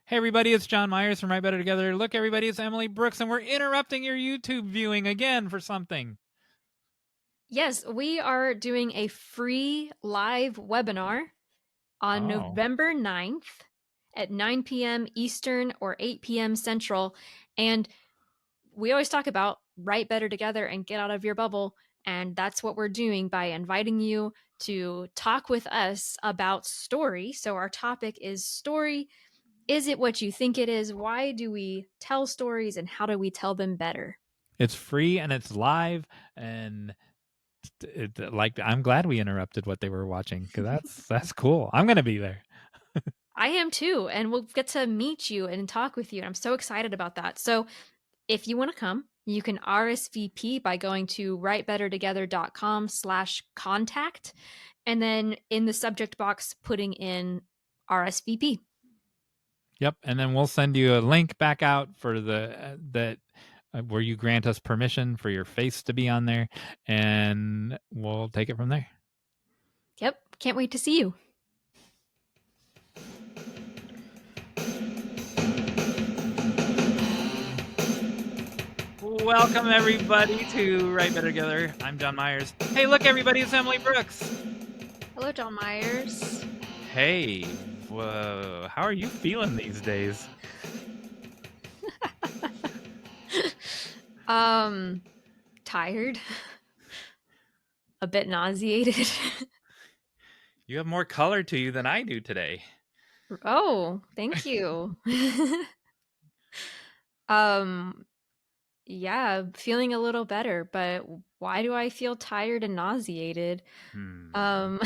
Hey everybody, it's Jon Meyers from Right Better Together. Look everybody, it's Emily Brooks and we're interrupting your YouTube viewing again for something. Yes, we are doing a free live webinar on Oh. November 9th at 9 p.m. Eastern or 8 p.m. Central. And we always talk about write better together and get out of your bubble. And that's what we're doing by inviting you to talk with us about story. So, our topic is story. Is it what you think it is? Why do we tell stories and how do we tell them better? It's free and it's live and I'm glad we interrupted what they were watching because that's cool. I'm gonna be there. I am too, and we'll get to meet you and talk with you. And I'm so excited about that. So, if you want to come, you can RSVP by going to writebettertogether.com/contact, and then in the subject box, putting in RSVP. Yep, and then we'll send you a link back out for where you grant us permission for your face to be on there, and we'll take it from there. Yep, can't wait to see you. Welcome everybody to Right Better Together. I'm Jon Meyers. Hey, look everybody, it's Emily Brooks. Hello, Jon Meyers. Hey, whoa, how are you feeling these days? Tired, a bit nauseated. You have more color to you than I do today. Oh, thank you. um, yeah, feeling a little better, but why do I feel tired and nauseated? Hmm. Um,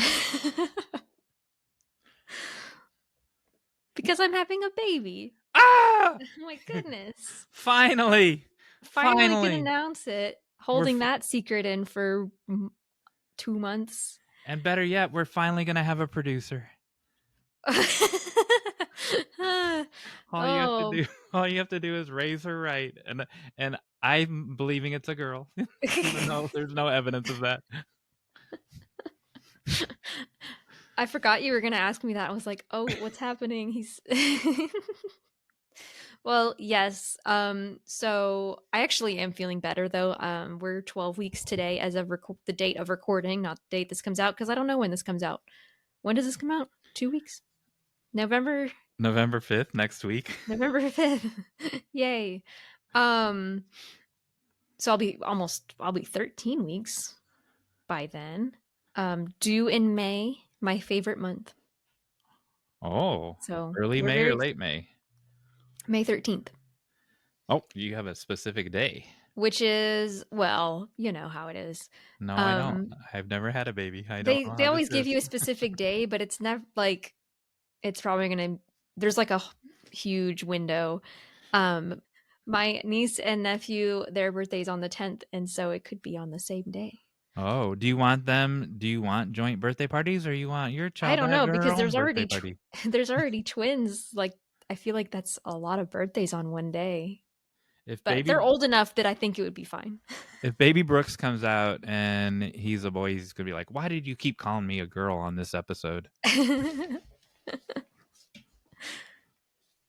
because I'm having a baby. Ah! Oh my goodness. Finally! Finally can Finally! announce it. We're Holding that secret in for 2 months. and better yet, we're finally gonna have a producer. All you have to Oh. do, all you have to do is raise her right, and I'm believing it's a girl, even though there's no evidence of that. I forgot you were going to ask me that. I was like, "Oh, what's happening?" He's Well, yes. So I actually am feeling better though. We're 12 weeks today as of the date of recording, not the date this comes out because I don't know when this comes out. When does this come out? 2 weeks? November November 5th, next week. November 5th. Yay. Um so I'll be 13 weeks by then. Due in May, my favorite month. Oh, So, early we're May or very late May? May 13th, Oh, you have a specific day. which is, well, you know how it is. No, I don't. Um I've never had a baby. I don't they know they how this always give is. you a specific day, but it's never like it's probably going to there's like a huge window. Um my niece and nephew, their birthday's on the 10th, and so it could be on the same day. Oh, do you want joint birthday parties or you want your I child to don't have know her because own there's birthday already party? there's already twins. Like I feel like that's a lot of birthdays on one day. If But baby they're old enough that I think it would be fine. if baby Brooks comes out and he's a boy, he's gonna be like, "Why did you keep calling me a girl on this episode?" Yeah.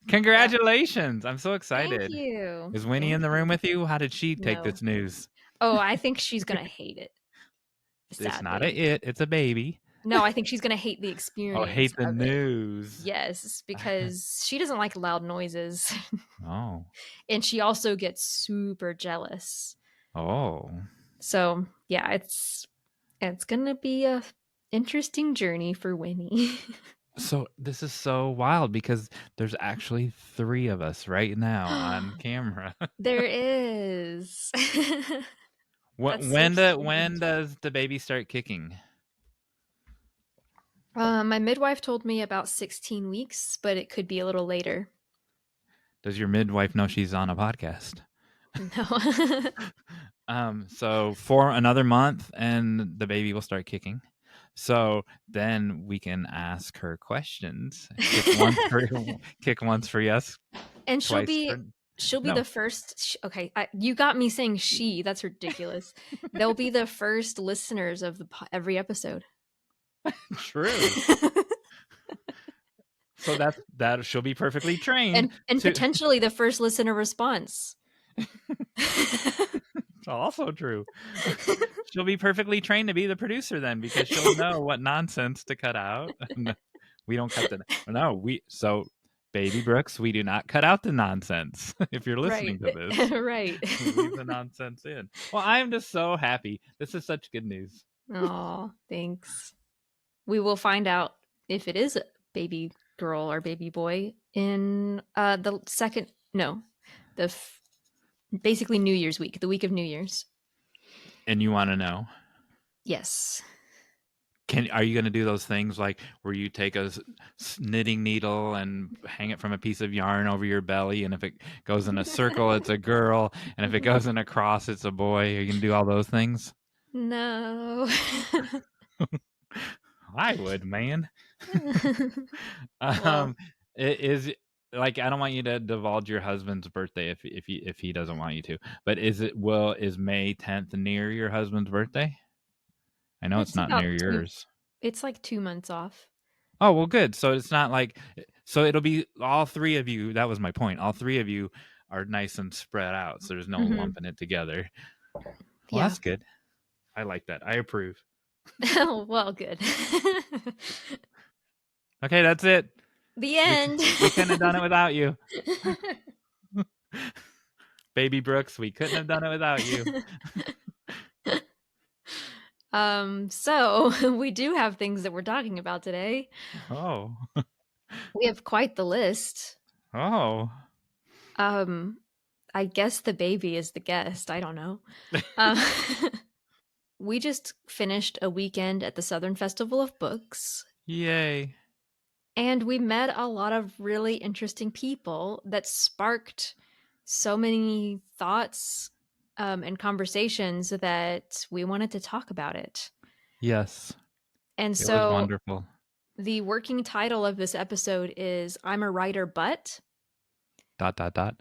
Congratulations! I'm so Thank excited. you. Is Winnie Thank in the room you. with you? How did she take No. this news? Oh, I think she's gonna hate it, It's not a sadly. it's a baby. No, I think she's gonna hate the Oh, experience hate the of it. news. Yes, because she doesn't like loud noises. Oh. And she also gets super jealous. Oh. So yeah, it's gonna be a interesting journey for Winnie. So this is so wild because there's actually 3 of us right now on camera. There is. When That's so when strange. does the baby start kicking? My midwife told me about 16 weeks, but it could be a little later. Does your midwife know she's on a podcast? No. So for another month and the baby will start kicking. So then we can ask her questions. Kick once for yes, And twice for she'll be no. the first okay, you got me saying she, that's ridiculous. They'll be the first listeners of every episode. True. So that she'll be perfectly trained And to. potentially the first listener response. It's also true. She'll be perfectly trained to be the producer then, because she'll know what nonsense to cut out. No, we don't cut the no. Baby Brooks, we do not cut out the nonsense. If you're Right. listening to this, Right. we leave the nonsense in. Well, I'm just so happy. This is such good news. Oh, thanks. We will find out if it is a baby girl or baby boy in the second no, the basically New Year's week, the week of New Year's. And you want to know? Yes. Are you going to do those things like where you take a knitting needle and hang it from a piece of yarn over your belly, and if it goes in a circle, it's a girl, and if it goes in a cross, it's a boy? Are you going to do all those things? No. I would, man. Well, It is like, I don't want you to divulge your husband's birthday if he doesn't want you to. But is May 10th near your husband's birthday? I know it's it's not about near yours. it's like 2 months off. Oh, well, good. So it's not like, so it'll be all three of you. That was my point. All three of you are nice and spread out, so there's no Mm-hmm. lumping it together. Well, Yeah. that's good. I like that. I approve. Oh, well, good. Okay, that's it. The We end. we couldn't have done it without you, Baby Brooks. We couldn't have done it without you. So we do have things that we're talking about today. Oh, We have quite the list. oh. Um, I guess the baby is the guest. I don't know. Uh, we just finished a weekend at the Southern Festival of Books, Yay. and we met a lot of really interesting people that sparked so many thoughts and conversations that we wanted to talk about it. Yes, And it was so wonderful. the working title of this episode is I'm a Writer, but Dot, dot, dot.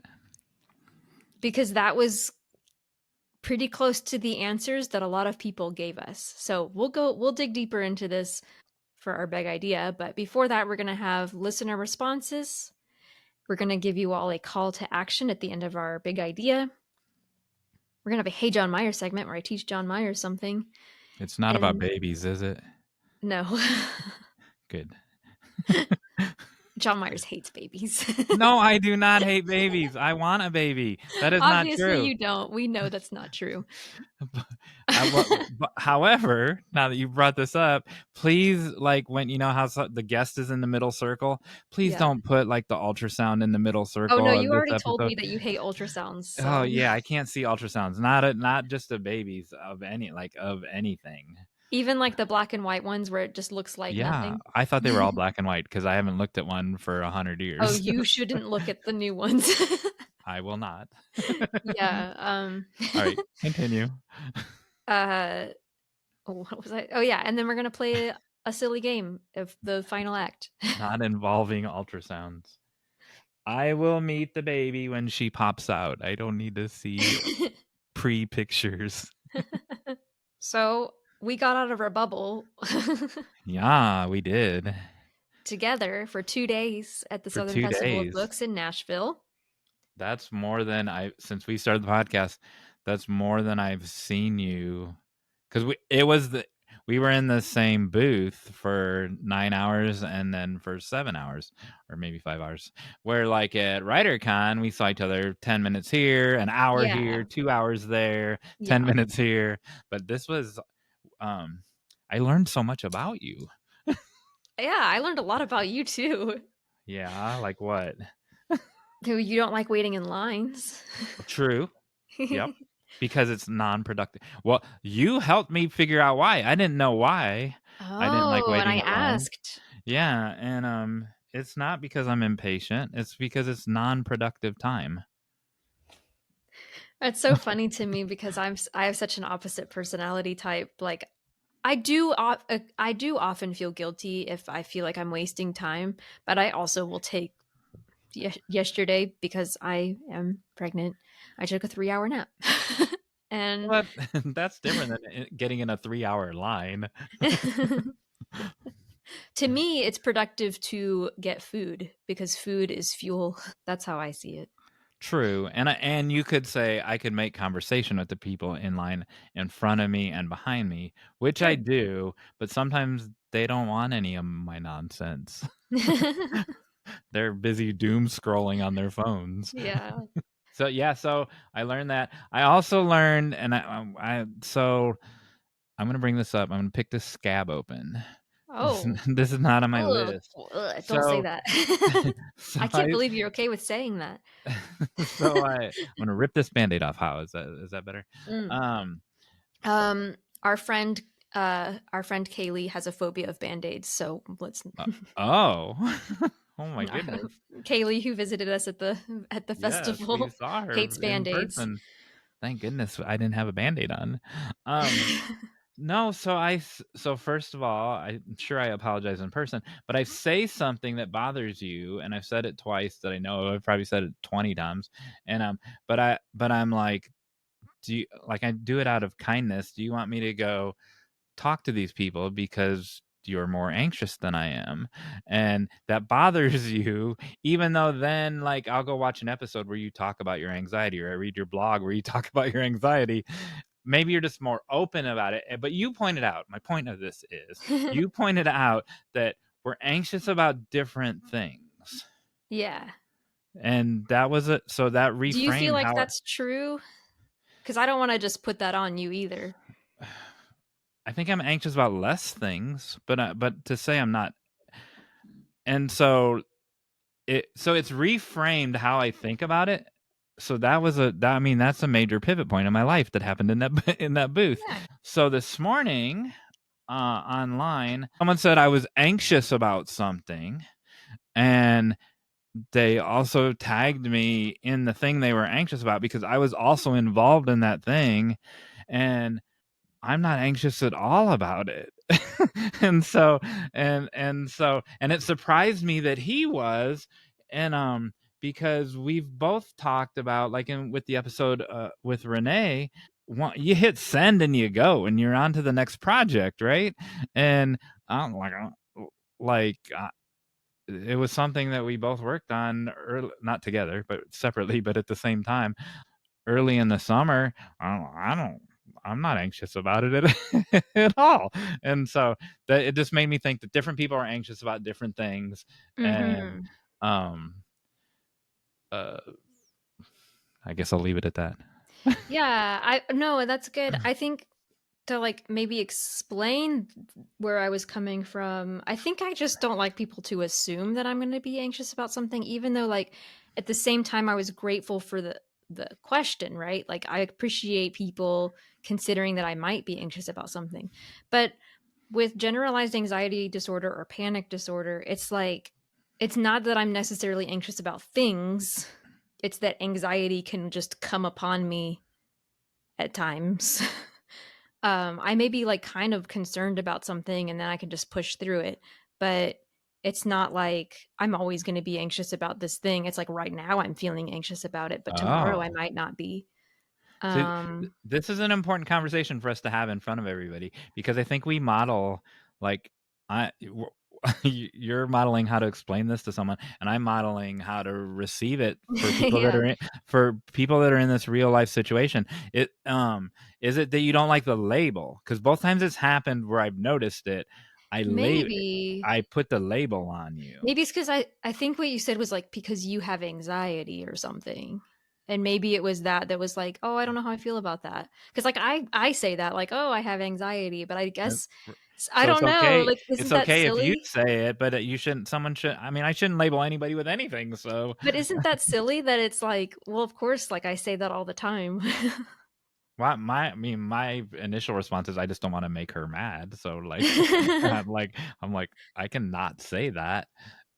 because that was pretty close to the answers that a lot of people gave us. So we'll dig deeper into this for our big idea, but before that we're going to have listener responses. We're going to give you all a call to action at the end of our big idea. We're going to have a Hey Jon Meyers segment where I teach Jon Meyers something. It's not about And babies, is it? no. Good. Jon Meyers hates babies. No, I do not hate babies. I want a baby. That is not Obviously true. you don't. We know that's not true. However, now that you brought this up, please, like, when you know how the guest is in the middle circle, please Yeah. don't put like the ultrasound in the middle Oh no, circle of you this already told episode. me that you hate ultrasounds. Oh So yeah, I can't see ultrasounds. Not just of babies, of anything. even like the black and white ones where it just looks like Yeah, nothing. I thought they were all black and white because I haven't looked at one for 100 Oh, years. you shouldn't look at the new ones. I will not. Yeah. All right, continue. uh what was I? Oh yeah, and then we're gonna play a silly game of the final act. Not involving ultrasounds. I will meet the baby when she pops out. I don't need to see pre-pictures. So we got out of our bubble Yeah, we did. together for 2 days at the For Southern 2 Festival of days. Books in Nashville. That's more than since we started the podcast, that's more than I've seen you. Because we were in the same booth for 9 hours and then for 7 hours, or maybe 5 hours. Where like at WriterCon, we saw each other 10 minutes here, an hour Yeah, here, 2 hours there, 10 yeah, minutes here. But this was, I learned so much about you. yeah. I learned a lot about you too. Yeah, like what? You don't like waiting in lines. True. Yep. Because it's non-productive. Well, you helped me figure out why. I didn't know why. I didn't like Oh, and waiting I in line. asked. Yeah, and it's not because I'm impatient. It's because it's non-productive time. It's so funny to me because I have such an opposite personality type. Like I do often feel guilty if I feel like I'm wasting time, but I also will take yesterday because I am pregnant. I took a 3-hour nap. And Well, that's different than getting in a 3-hour line. To me, it's productive to get food because food is fuel. That's how I see it. True, and you could say I could make conversation with the people in line in front of me and behind me, which I Sure. do, but sometimes they don't want any of my nonsense. They're busy doom scrolling on their phones. Yeah. So yeah, so I learned that. I also learned, and so I'm gonna bring this up. I'm gonna pick this scab open. This Oh. this is not on my Ugh. list. Ugh, don't say So that. so I can't believe you're okay with saying that. I'm gonna rip this Band-Aid off. How is that better? Mm. Um, Um, our friend, our friend Kaylee has a phobia of band-aids, so let's. uh, oh, oh my goodness. Kaylee, who visited us at the Yes, we festival, saw hates her in band-aids. person. Thank goodness I didn't have a Band-Aid on. Um, no, so first of all, I'm sure I apologize in person, but I say something that bothers you, and I've said it twice that I know. I've probably said it 20 times, and I'm like, do you like I do it out of kindness? Do you want me to go talk to these people because you're more anxious than I am, and that bothers you, even though then like I'll go watch an episode where you talk about your anxiety, or I read your blog where you talk about your anxiety. Maybe you're just more open about it, but you pointed out, my point of this is you pointed out that we're anxious about different things, Yeah. and that was it. So that Do you feel reframed like how that's true? Because I don't want to just put that on you either. I think I'm anxious about less things, but to say I'm not, and so it's reframed how I think about it. So I mean that's a major pivot point in my life that happened in that in that booth. Yeah. So this morning online, someone said I was anxious about something, and they also tagged me in the thing they were anxious about because I was also involved in that thing, and I'm not anxious at all about it. and so and it surprised me that he was, and because we've both talked about, like in with the episode with Renee, you hit send and you go and you're on to the next project, right? And I'm like it was something that we both worked on early, not together but separately, but at the same time early in the summer. I'm not anxious about it at all. And so that it just made me think that different people are anxious about different things. And Mm-hmm. um uh I guess I'll leave it at that. Yeah. I no, that's good. I think to like maybe explain where I was coming from, I think I just don't like people to assume that I'm going to be anxious about something, even though like at the same time I was grateful for the question, right? Like I appreciate people considering that I might be anxious about something. But with generalized anxiety disorder or panic disorder, it's like it's not that I'm necessarily anxious about things. It's that anxiety can just come upon me at times. I may be like kind of concerned about something and then I can just push through it. But it's not like I'm always going to be anxious about this thing. It's like right now I'm feeling anxious about it, but tomorrow I Oh. might not be. See, Um, this is an important conversation for us to have in front of everybody, because I think we model like I you're modeling how to explain this to someone, and I'm modeling how to receive it for people that yeah, are in this real life situation. It is it that you don't like the label? Because both times it's happened where I've noticed it, I lay maybe. I put the label on you. Maybe it's because I think what you said was like because you have anxiety or something. And maybe it was that was like, oh, I don't know how I feel about that. Because like I say that like, oh, I have anxiety, but I Uh, guess I So don't know. Like, it's isn't that okay if you silly? say it, but you shouldn't. Someone should. I mean, I shouldn't label anybody with anything. So But isn't that silly that it's like, well, of course, like I say that all the time. I mean, my initial response is I just don't want to make her mad. So like, I'm like, I cannot say that.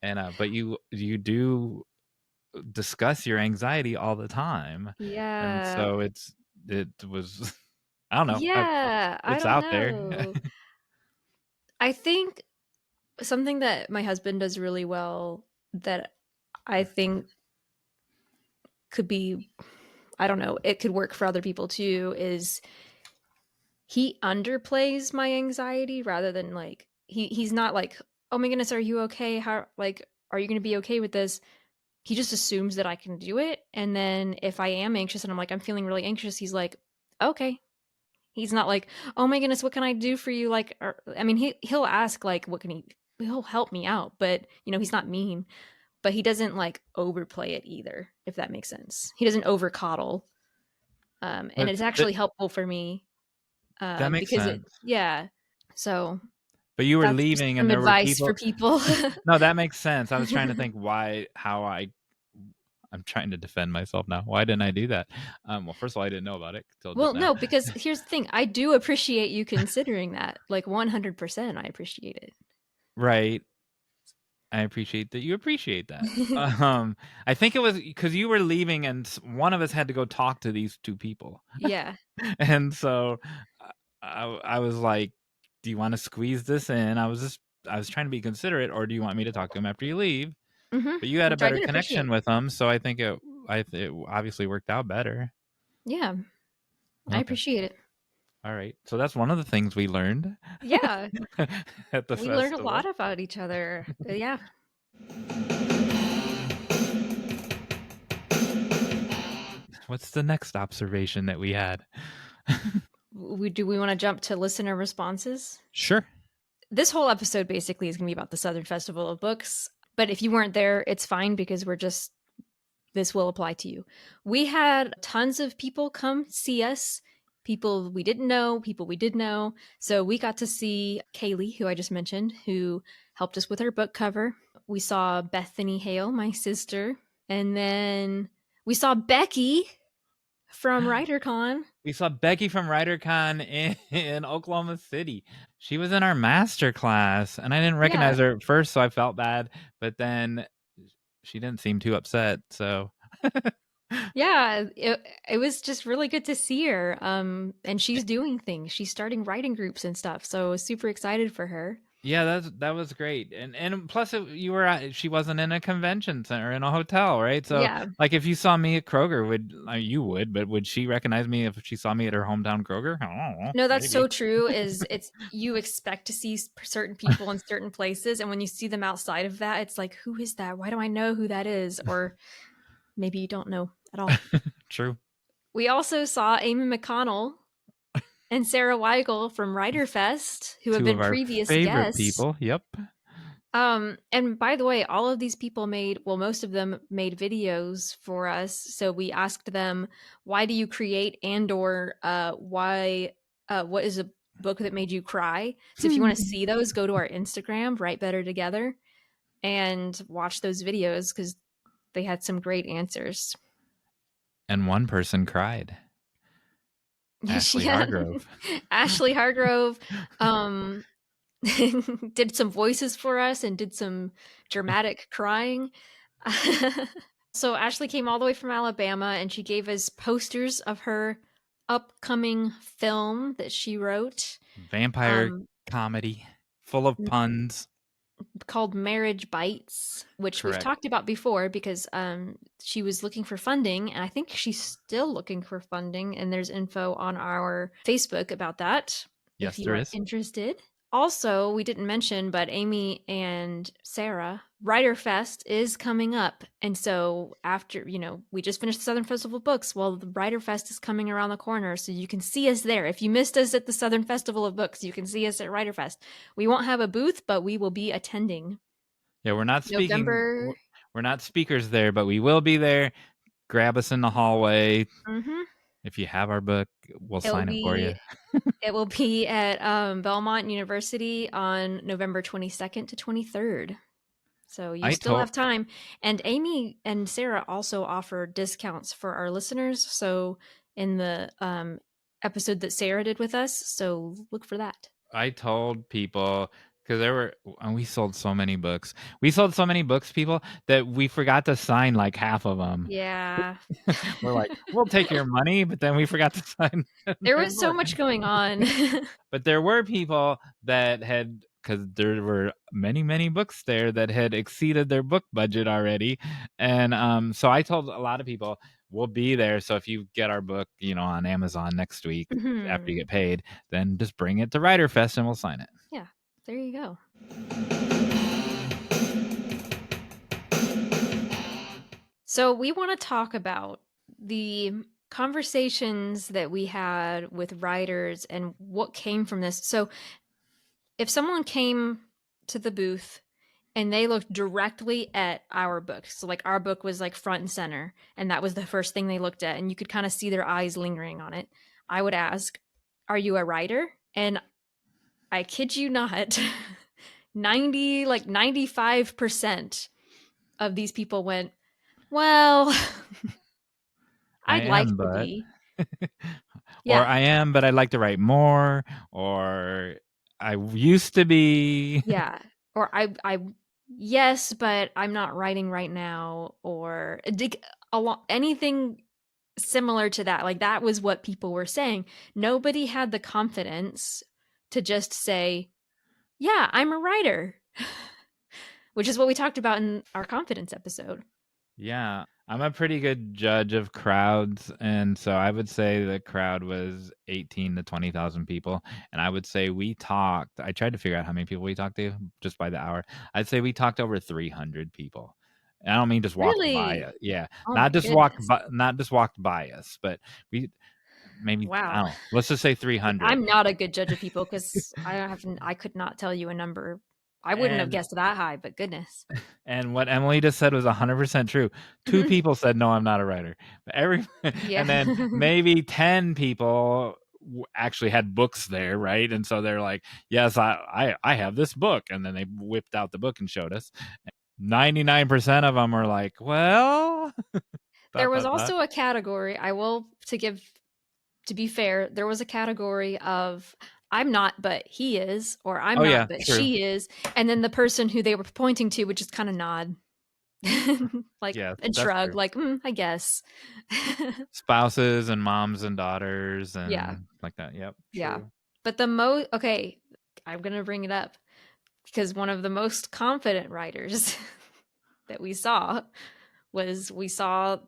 And but you do discuss your anxiety all the time, and Yeah. so it was I don't know. Yeah, I It's don't out there. know. I think something that my husband does really well that I think could be, I don't know, it could work for other people too, is he underplays my anxiety rather than like he's not like oh my goodness, are you okay? How, like, are you going to be okay with this? He just assumes that I can do it. And then if I am anxious and I'm like, I'm feeling really anxious, he's like, okay. He's not like, oh my goodness, what can I do for you? Like, I mean, he'll ask like, he'll help me out, but he's not mean, but he doesn't like overplay it either, if that makes sense. He doesn't over coddle. And But it's actually helpful for me, that makes because sense. yeah. So But you were that's just leaving, and some there were advice for people. people. No, that makes sense. I was trying to think how I'm trying to defend myself now. Why didn't I do that? Well, first of all, I didn't know about it till just Well, now. no, because here's the thing. I do appreciate you considering that. Like 100%, I appreciate Right. I appreciate that you appreciate that. it. I think it was because you were leaving, and one of us had to go talk to these two people, Yeah. and so I was like, "Do you want to squeeze this in?" I was trying to be considerate, or do you want me to talk to him after you leave? But you had a Which I better did connection appreciate. with him, so I think it obviously worked out better. Yeah, I Okay. appreciate it. All right. So that's one of the things we learned Yeah, at the we learned a festival. lot about each other. Yeah. What's the next observation that we had? Do we want to jump to listener responses? Sure. This whole episode basically is going to be about the Southern Festival of Books. But if you weren't there, it's fine because this will apply to you. We had tons of people come see us, people we didn't know, people we did know. So we got to see Kaylee, who I just mentioned, who helped us with her book cover. We saw Bethany Hale, my sister. And then we saw Becky from WriterCon. We saw Becky from WriterCon in Oklahoma City. She was in our master class, and I didn't Yeah. recognize her at first, so I felt bad. But then she didn't seem too upset. So Yeah, it was just really good to see her. And she's doing things. She's starting writing groups and stuff. So I was super excited for her. yeah, that was great. And plus, you were she wasn't in a convention center in a hotel, right? So Yeah. like, if you saw me at Kroger, you would, but would she recognize me if she saw me at her hometown Kroger? I don't know, No, that's so maybe. true. Is It's you expect to see certain people in certain places, and when you see them outside of that, it's like, who is that? Why do I know who that is? Or maybe you don't know at all. True. We also saw Amy McConnell and Sarah Weigel from Writer Fest, who have Two of been our previous favorite guests. people. Yep. And by the way, all of these people most of them made videos for us. So we asked them, why do you create, and or what is a book that made you cry? So if you want to see those, go to our Instagram, Write Better Together, and watch those videos because they had some great answers. And one person cried. Ashley Yeah. Hargrove. Ashley Hargrove um, did some voices for us and did some dramatic crying. So Ashley came all the way from Alabama and she gave us posters of her upcoming film that she wrote, Vampire um, comedy full of puns. called Marriage Bites, which we've Correct. talked about before because she was looking for funding, and I think she's still looking for funding. And there's info on our Facebook about that if Yes, you there are is. interested. Also, we didn't mention, but Amy and Sarah, Writer Fest is coming up. And so after, we just finished the Southern Festival of Books. Well, the Writer Fest is coming around the corner. So you can see us there. If you missed us at the Southern Festival of Books, you can see us at Writer Fest. We won't have a booth, but we will be attending. Yeah, we're not speaking. November. We're not speakers there, but we will be there. Grab us in the hallway. Mm-hmm. If you have our book, we'll It will sign it for you. be it will be at Belmont University on November 22nd to 23rd. So you I still told have time. And Amy and Sarah also offer discounts for our listeners. So in the episode that Sarah did with us, so look for that. I told people, because and we sold so many books. We sold so many books, people, that we forgot to sign like half of them. Yeah. We're like, we'll take your money, but then we forgot to sign There their was so book. much going on. But there were people that had, because there were many, many books there that had exceeded their book budget already. And so I told a lot of people, we'll be there. So if you get our book, on Amazon next week after you Mhm. get paid, then just bring it to Writer Fest and we'll sign it. Yeah, there you go. So we want to talk about the conversations that we had with writers and what came from this. So if someone came to the booth and they looked directly at our book, so like our book was like front and center, and that was the first thing they looked at, and you could kind of see their eyes lingering on it, I would ask, "Are you a writer?" And I kid you not, 95% of these people went, "Well, I I'd like am, to but be." or Yeah. I am, but I'd like to write more, or I used to be. Yeah. Or yes, but I'm not writing right now, or anything similar to that. Like that was what people were saying. Nobody had the confidence to just say, "Yeah, I'm a writer," which is what we talked about in our confidence episode. Yeah, I'm a pretty good judge of crowds, and so I would say the crowd was 18 to 20,000 people, and I would say we talked. I tried to figure out how many people we talked to just by the hour. I'd say we talked over 300 people. And I don't mean just walked by Really? it. Yeah, Oh my goodness. not just walked by us, but we maybe I Wow. don't know. Let's just say 300. I'm not a good judge of people because I could not tell you a number. I wouldn't have And guessed that high, but goodness. And what Emily just said was 100% true. 2 people said, "No, I'm not a writer." But Yeah. and then maybe 10 people actually had books there, right? And so they're like, "Yes, I have this book." And then they whipped out the book and showed us. 99% of them are like, "Well, There dot, was dot, dot." also a category, I will to be fair, there was a category of I'm not, but he is, or I'm Oh, yeah, not, but true. she is. And then the person who they were pointing to would just kind of nod, like, Yeah, and that's shrug, true. like, I guess. Spouses and moms and daughters Yeah. and like that. Yep, Yeah. true. But okay, I'm going to bring it up because one of the most confident writers that we saw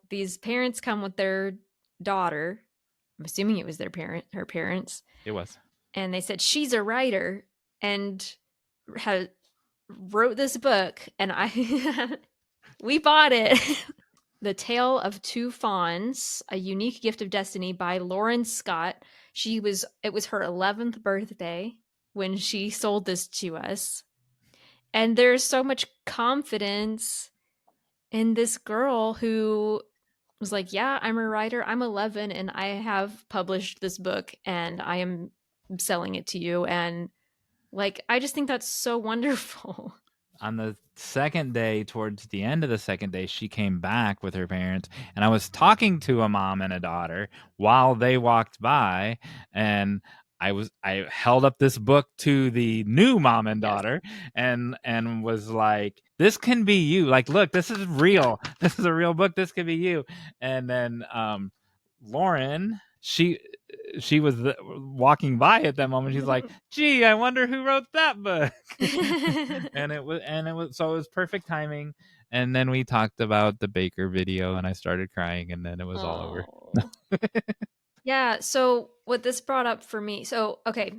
these parents come with their daughter. I'm assuming it was her parents, It was. and they said she's a writer and had wrote this book, and I we bought it. The Tale of Two Fawns: A Unique Gift of Destiny by Lauren Scott. It was her 11th birthday when she sold this to us. And there's so much confidence in this girl who was like, "Yeah, I'm a writer. I'm 11 and I have published this book and I am selling it to you." And like, I just think that's so wonderful. On the second day, towards the end of the second day, she came back with her parents, and I was talking to a mom and a daughter while they walked by, and I held up this book to the new mom and Yes. daughter and was like, "This can be you. Like, look, this is real. This is a real book. This could be you." And then Lauren, she was walking by at that moment. She's like, "Gee, I wonder who wrote that book." So it was perfect timing. And then we talked about the Baker video, and I started crying, and then it was all over. Oh. Yeah, so what this brought up for me. So, okay,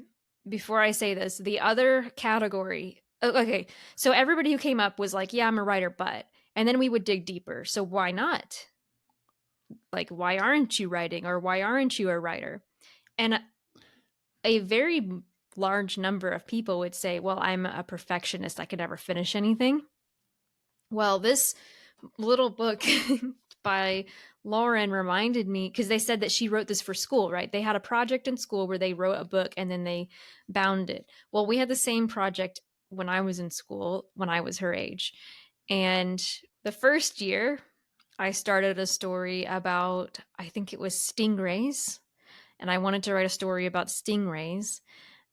before I say this, the other category. Okay, so everybody who came up was like, "Yeah, I'm a writer, but." And then we would dig deeper. So, why not? Like, why aren't you writing, or why aren't you a writer? And a very large number of people would say, "Well, I'm a perfectionist. I could never finish anything." Well, this little book by Lauren reminded me, because they said that she wrote this for school, right? They had a project in school where they wrote a book and then they bound it. Well, we had the same project when I was in school, when I was her age. And the first year, I started a story about, I think it was stingrays. And I wanted to write a story about stingrays,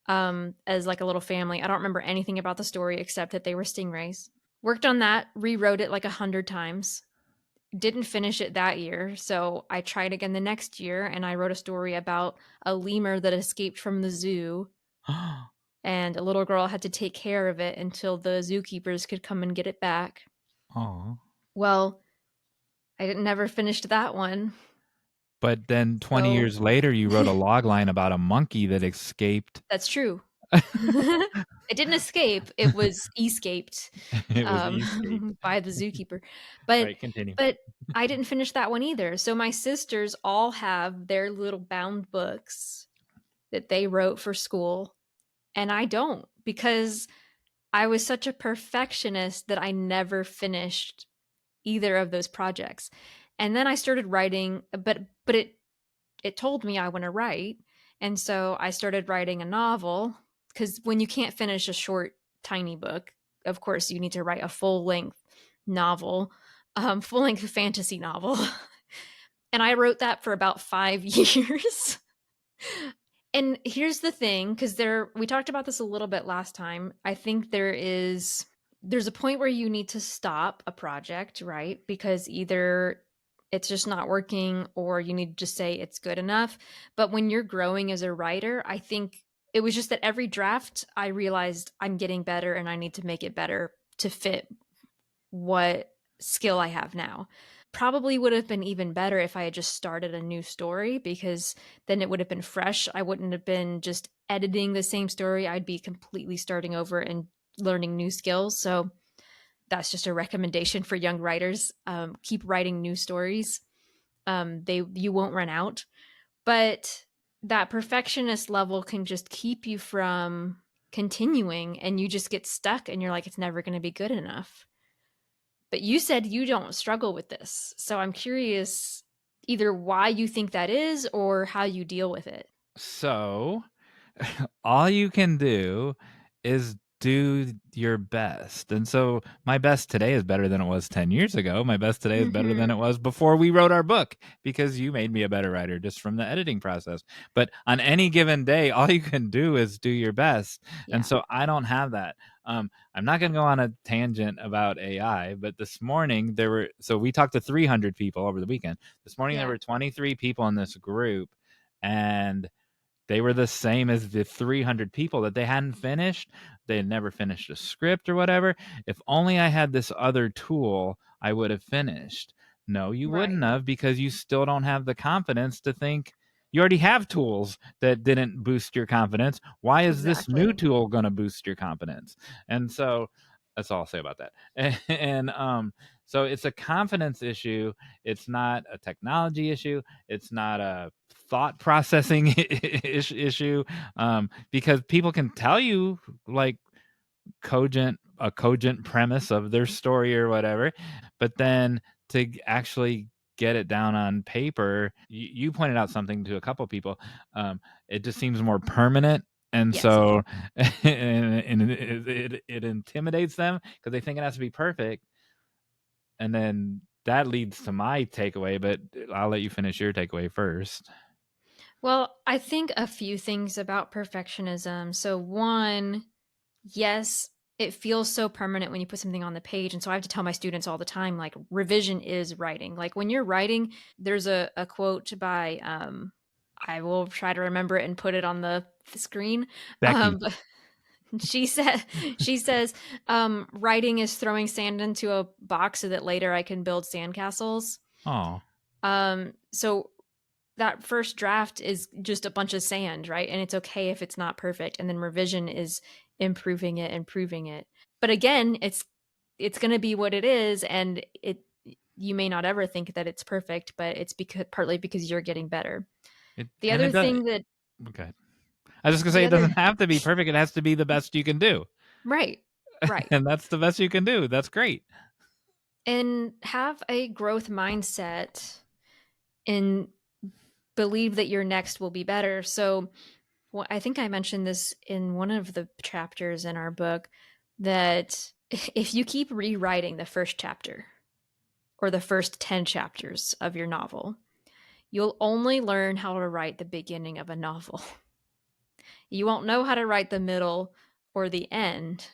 as like a little family. I don't remember anything about the story except that they were stingrays. Worked on that, rewrote it like 100 times. Didn't finish it that year, so I tried again the next year and I wrote a story about a lemur that escaped from the zoo, and a little girl had to take care of it until the zookeepers could come and get it back. Oh. Well, never finished that one. But then 20 So years later, you wrote a log line about a monkey that escaped that's true. It didn't escape. It was escaped It was escaped. by the zookeeper. But Right, continue. but I didn't finish that one either. So my sisters all have their little bound books that they wrote for school, and I don't because I was such a perfectionist that I never finished either of those projects. And then I started writing, but it told me I want to write. And so I started writing a novel because when you can't finish a short, tiny book, of course, you need to write a full length novel, full length fantasy novel. And I wrote that for about 5 years. And here's the thing, because we talked about this a little bit last time. I think there's a point where you need to stop a project, right? Because either it's just not working or you need to just say it's good enough. But when you're growing as a writer, I think it was just that every draft I realized I'm getting better and I need to make it better to fit what skill I have now. Probably would have been even better if I had just started a new story because then it would have been fresh. I wouldn't have been just editing the same story. I'd be completely starting over and learning new skills. So that's just a recommendation for young writers. Keep writing new stories. You won't run out, but that perfectionist level can just keep you from continuing, and you just get stuck, and you're like, it's never going to be good enough. But you said you don't struggle with this. So I'm curious either why you think that is or how you deal with it. So, all you can do is do your best. And so my best today is better than it was 10 years ago. My best today is better than Mm-hmm. it was before we wrote our book because you made me a better writer just from the editing process. But on any given day, all you can do is do your best. And Yeah. so I don't have that. I'm not going to go on a tangent about AI, but this morning so we talked to 300 people over the weekend. This morning there Yeah. were 23 people in this group, and they were the same as the 300 people that they hadn't finished. They had never finished a script or whatever. If only I had this other tool, I would have finished. No, you Right. wouldn't have because you still don't have the confidence to think you already have tools that didn't boost your confidence. Why is this new Exactly. tool going to boost your confidence? And so that's all I'll say about that. And so it's a confidence issue. It's not a technology issue. It's not a thought processing issue, because people can tell you like a cogent premise of their story or whatever, but then to actually get it down on paper, you pointed out something to a couple of people. It just seems more permanent, and Yes. so and it intimidates them because they think it has to be perfect, and then that leads to my takeaway. But I'll let you finish your takeaway first. Well, I think a few things about perfectionism. So, one, yes, it feels so permanent when you put something on the page. And so I have to tell my students all the time, like, revision is writing. Like, when you're writing, there's a quote by, I will try to remember it and put it on the screen. Becky. But she said, she says, writing is throwing sand into a box so that later I can build sandcastles. Oh, So that first draft is just a bunch of sand, right? And it's okay if it's not perfect. And then revision is improving it, improving it. But again, it's going to be what it is, and it you may not ever think that it's perfect, but it's because partly because you're getting better. The and other it does. thing that Okay. I was just gonna say the it other doesn't have to be perfect. It has to be the best you can do, right, right. and that's the best you can do. That's great. And have a growth mindset and believe that your next will be better. So, well, I think I mentioned this in one of the chapters in our book that if you keep rewriting the first chapter or the first 10 chapters of your novel, you'll only learn how to write the beginning of a novel. You won't know how to write the middle or the end.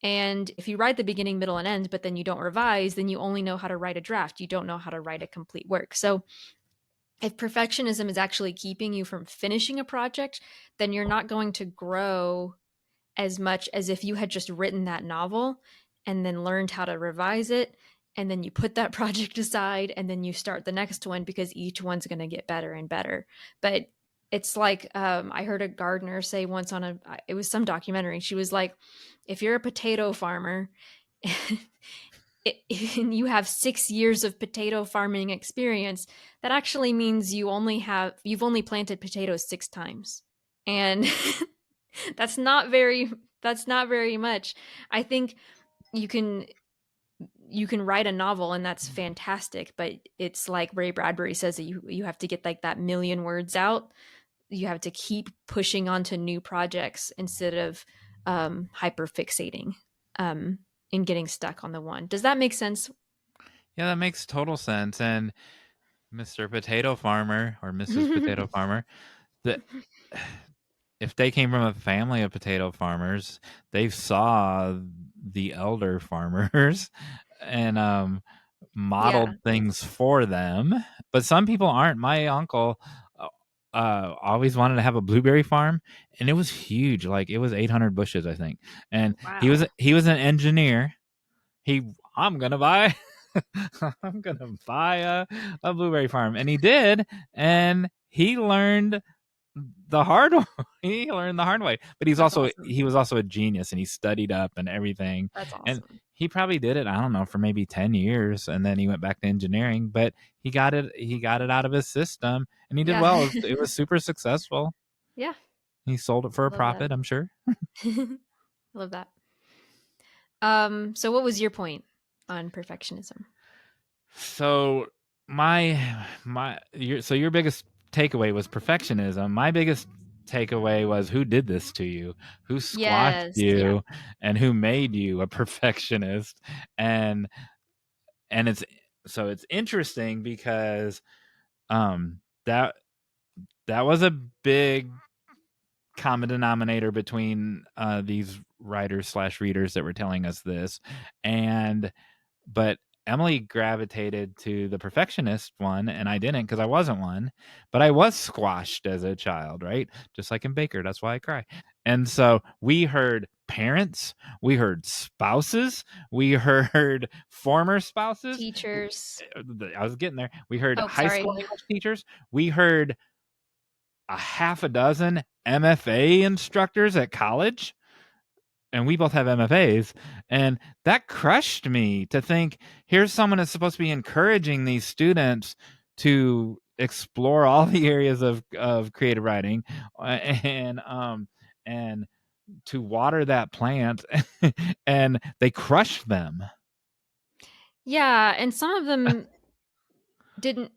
And if you write the beginning, middle, and end, but then you don't revise, then you only know how to write a draft. You don't know how to write a complete work. So if perfectionism is actually keeping you from finishing a project, then you're not going to grow as much as if you had just written that novel and then learned how to revise it. And then you put that project aside and then you start the next one because each one's going to get better and better. But It's like I heard a gardener say once on it was some documentary. She was like, if you're a potato farmer and you have 6 years of potato farming experience, that actually means you've only planted potatoes 6 times, and that's not very that's not very much. I think you can you can write a novel and that's fantastic, but it's like Ray Bradbury says that you have to get like that million words out. You have to keep pushing onto new projects instead of hyper fixating and getting stuck on the one. Does that make sense? Yeah, that makes total sense. And Mr. Potato Farmer or Mrs. Potato Farmer, the if they came from a family of potato farmers, they saw the elder farmers and Yeah. modeled things for them. But some people aren't. My uncle always wanted to have a blueberry farm, and it was huge. Like it was 800 bushes, I think. And Wow. he was an engineer. He I'm gonna buy I'm gonna buy a blueberry farm, and he did, and he learned the hard way. He learned the hard way, but That's awesome. he was also a genius, and he studied up and everything, That's and awesome. he probably did it, I don't know, for maybe 10 years, and then he went back to engineering, but he got it out of his system, and he did Yeah. well. It was super successful. Yeah. He sold it for I a love that. profit, I'm sure. I love that. So what was your point on perfectionism? So your biggest takeaway was perfectionism. My biggest takeaway was who did this to you, who squashed Yes. Yeah. you, and who made you a perfectionist. And it's so it's interesting because um that that was a big common denominator between these writers slash readers that were telling us this, and but Emily gravitated to the perfectionist one, and I didn't because I wasn't one. But I was squashed as a child, right? Just like in Baker, that's why I cry. And so we heard parents, we heard spouses, we heard former spouses. Teachers. I was getting there. We heard Oh, high school sorry. English teachers. We heard a half a dozen MFA instructors at college, and we both have MFAs, and that crushed me to think here's someone that's supposed to be encouraging these students to explore all the areas of creative writing, and to water that plant, and they crush them. Yeah, and some of them didn't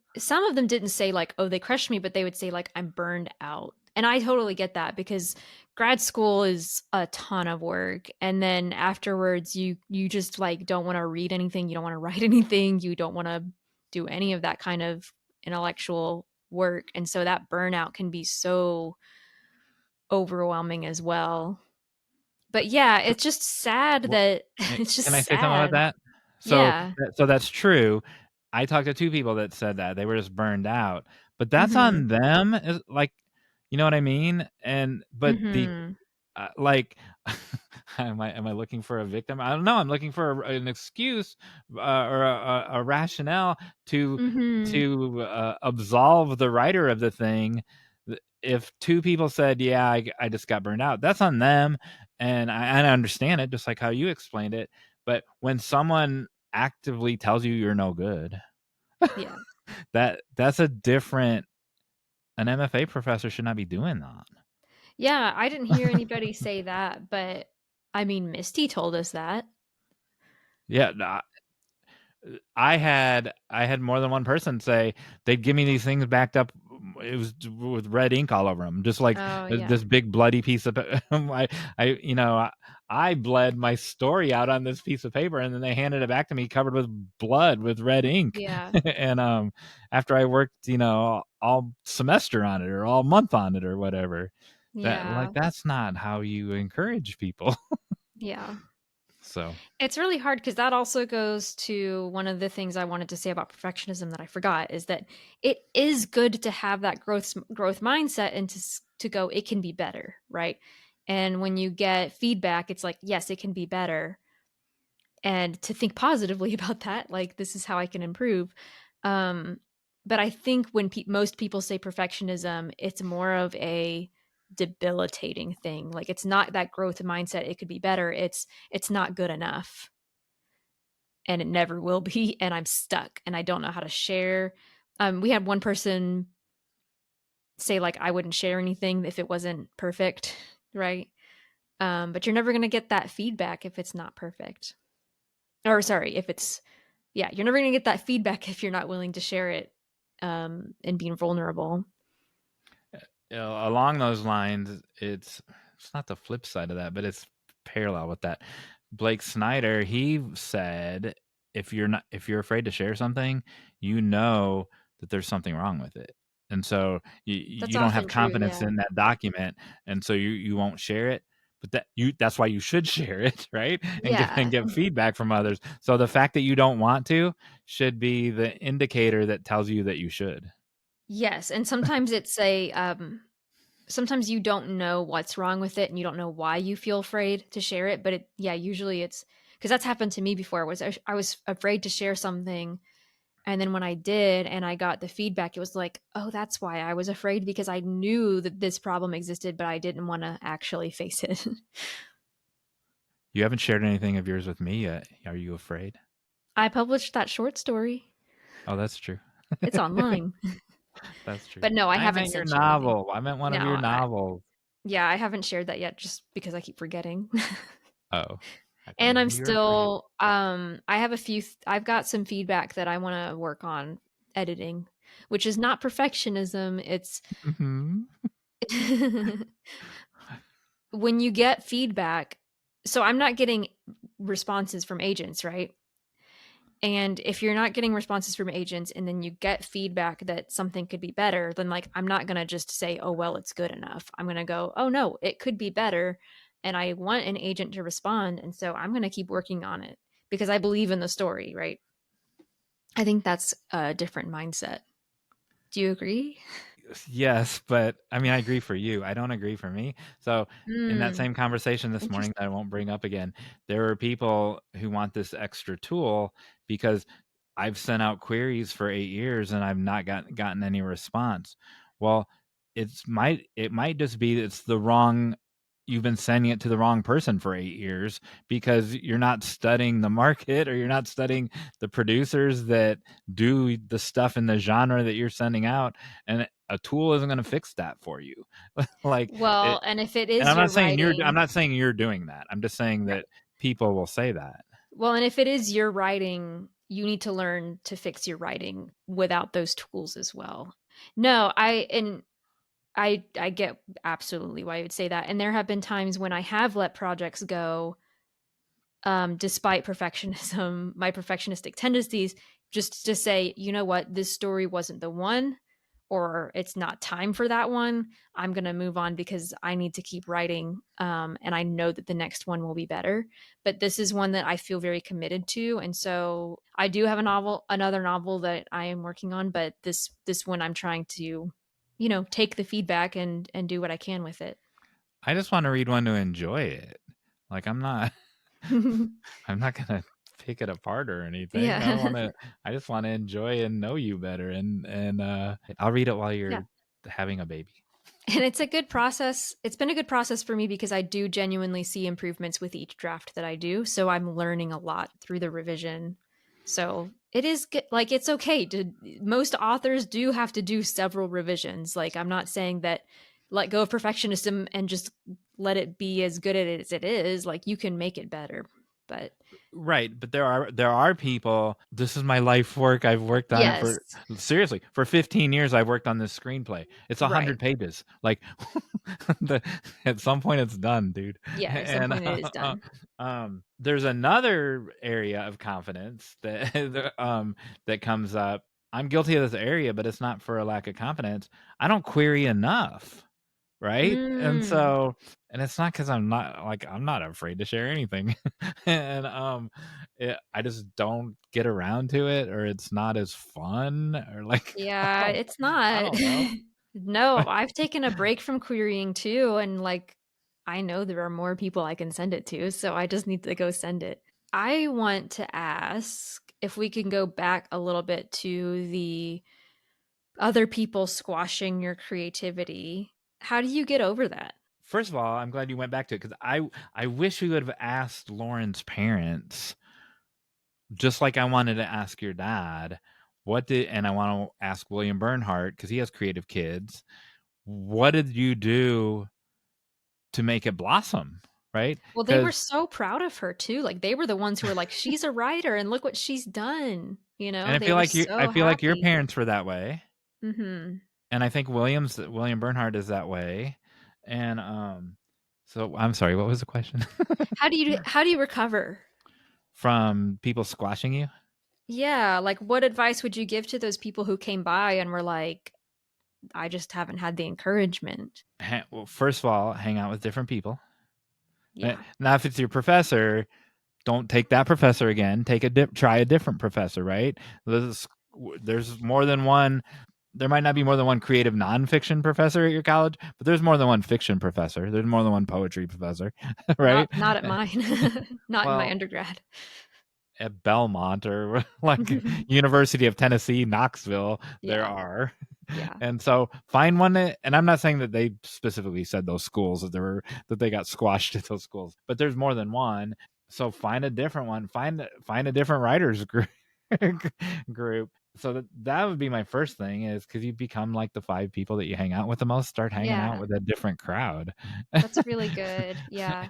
say like, "Oh, they crushed me," but they would say like, "I'm burned out." And I totally get that because grad school is a ton of work, and then afterwards you just like don't want to read anything, you don't want to write anything, you don't want to do any of that kind of intellectual work. And so that burnout can be so overwhelming as well. But yeah, So, it's just sad well, that it's just can I say something about sad. that? So, Yeah. that's true. I talked to two people that said that they were just burned out, but that's Mhm. on them. Is like, you know what I mean? And but the Mhm. like, am I looking for a victim? I don't know. I'm looking for an excuse or a rationale to Mhm. absolve the writer of the thing. If two people said, "Yeah, I just got burned out," that's on them, and I understand it, just like how you explained it. But when someone actively tells you you're no good, Yeah. that's a different. An MFA professor should not be doing that. Yeah, I didn't hear anybody say that, but I mean, Misty told us that. Yeah, no, I had more than one person say they'd give me these things backed up. It was with red ink all over them, just like Oh, yeah. this big bloody piece of. I I bled my story out on this piece of paper, and then they handed it back to me covered with blood with red ink. Yeah. And after I worked, all semester on it or all month on it or whatever, that like Yeah. that's not how you encourage people. Yeah. So It's really hard because that also goes to one of the things I wanted to say about perfectionism that I forgot is that it is good to have that growth mindset and to go it can be better, right? And when you get feedback, it's like, yes, it can be better. And to think positively about that, like this is how I can improve. Um but I think when most people say perfectionism, it's more of a debilitating thing. Like it's not that growth mindset. It could be better. It's not good enough, and it never will be. And I'm stuck, and I don't know how to share. We had one person say like I wouldn't share anything if it wasn't perfect, right? But you're never gonna get that feedback if it's not perfect. Or sorry, if it's yeah, you're never gonna get that feedback if you're not willing to share it and being vulnerable. Along those lines, it's not the flip side of that, but it's parallel with that. Blake Snyder, he said, if you're afraid to share something, you know that there's something wrong with it, and so That's you don't have often true, confidence yeah. in that document, and so you won't share it. But that's why you should share it, right? And Yeah. get feedback from others. So the fact that you don't want to should be the indicator that tells you that you should. Yes, and sometimes it's a sometimes you don't know what's wrong with it and you don't know why you feel afraid to share it, but it yeah, usually it's because that's happened to me before. I was afraid to share something, and then when I did and I got the feedback, it was like, "Oh, that's why I was afraid because I knew that this problem existed, but I didn't want to actually face it." You haven't shared anything of yours with me yet. Are you afraid? I published that short story. Oh, that's true. It's online. That's true. But no, I I haven't meant your sent you anything. novel. I meant one of your No, I novels. yeah, I haven't shared that yet just because I keep forgetting. Oh, I thought And I'm maybe you were afraid. still I have I've got some feedback that I want to work on editing, which is not perfectionism. It's Hmm. when you get feedback. So I'm not getting responses from agents, right? And if you're not getting responses from agents and then you get feedback that something could be better, then like I'm not going to just say, "Oh, well, it's good enough." I'm going to go, "Oh, no, it could be better." And I want an agent to respond, and so I'm going to keep working on it because I believe in the story, right? I think that's a different mindset. Do you agree? Yes, but I mean, I agree for you. I don't agree for me. So, in that Mm, same conversation this morning that I interesting. won't bring up again, there are people who want this extra tool because I've sent out queries for 8 years and I've not gotten any response. Well, it might just be it's the wrong. You've been sending it to the wrong person for 8 years because you're not studying the market or you're not studying the producers that do the stuff in the genre that you're sending out, and a tool isn't going to fix that for you. Like it, Well, and if it and is your I'm writing, not saying you're doing that. I'm just saying right. that people will say that. Well, and if it is your writing, you need to learn to fix your writing without those tools as well. No, I get absolutely why you would say that. And there have been times when I have let projects go, despite perfectionism, my perfectionistic tendencies, just to say, you know what, this story wasn't the one, or it's not time for that one. I'm going to move on because I need to keep writing. And I know that the next one will be better. But this is one that I feel very committed to. And so I do have another novel that I am working on, but this one I'm trying to, take the feedback and do what I can with it. I just want to read one to enjoy it. Like I'm not gonna pick it apart or anything. Yeah. I just want to enjoy and know you better, and I'll read it while Yeah. you're having a baby. And it's a good process. It's been a good process for me because I do genuinely see improvements with each draft that I do. So I'm learning a lot through the revision. So it is good. Like it's okay to most authors do have to do several revisions. Like I'm not saying that let go of perfectionism and just let it be as good as it is. Like you can make it better. But Right, but there are people. This is my life work. I've worked on it yes, for seriously for 15 years. I've worked on this screenplay. It's a right. hundred pages. Like the, at some point, it's done, dude. Yeah, at some And point it is done. there's another area of confidence that that comes up. I'm guilty of this area, but it's not for a lack of confidence. I don't query enough, right? And Mm. so, and it's not because I'm not afraid to share anything. And I just don't get around to it, or it's not as fun, or like Yeah, it's I not. don't know. No, I've taken a break from querying too, and like I know there are more people I can send it to, so I just need to go send it. I want to ask if we can go back a little bit to the other people squashing your creativity. How do you get over that? First of all, I'm glad you went back to it because I wish we would have asked Lauren's parents, just like I wanted to ask your dad. And I want to ask William Bernhardt because he has creative kids. What did you do to make it blossom? Right? Well, they were Because so proud of her too. Like they were the ones who were like, "She's a writer and look what she's done." You and know, they were I so feel like your happy. parents were that way, Mhm. and I think William Bernhardt is that way, and so I'm sorry. What was the question? How do you recover? From people squashing you? Yeah, like what advice would you give to those people who came by and were like, "I just haven't had the encouragement." Well, first of all, hang out with different people. Yeah. Now, if it's your professor, don't take that professor again. Try a different professor. Right? There's, there's more than one. There might not be more than one creative nonfiction professor at your college, but there's more than one fiction professor. There's more than one poetry professor, right? Not at mine. Not in my Well, undergrad. at Belmont or like University of Tennessee, Knoxville, there Yeah. are. Yeah. And so find one and I'm not saying that they specifically said those schools that they got squashed at those schools, but there's more than one. So find a different one. Find a different writers group. group. So that would be my first thing is because you become like the 5 people that you hang out with the most, start hanging out Yeah. with a different crowd. That's really good. Yeah.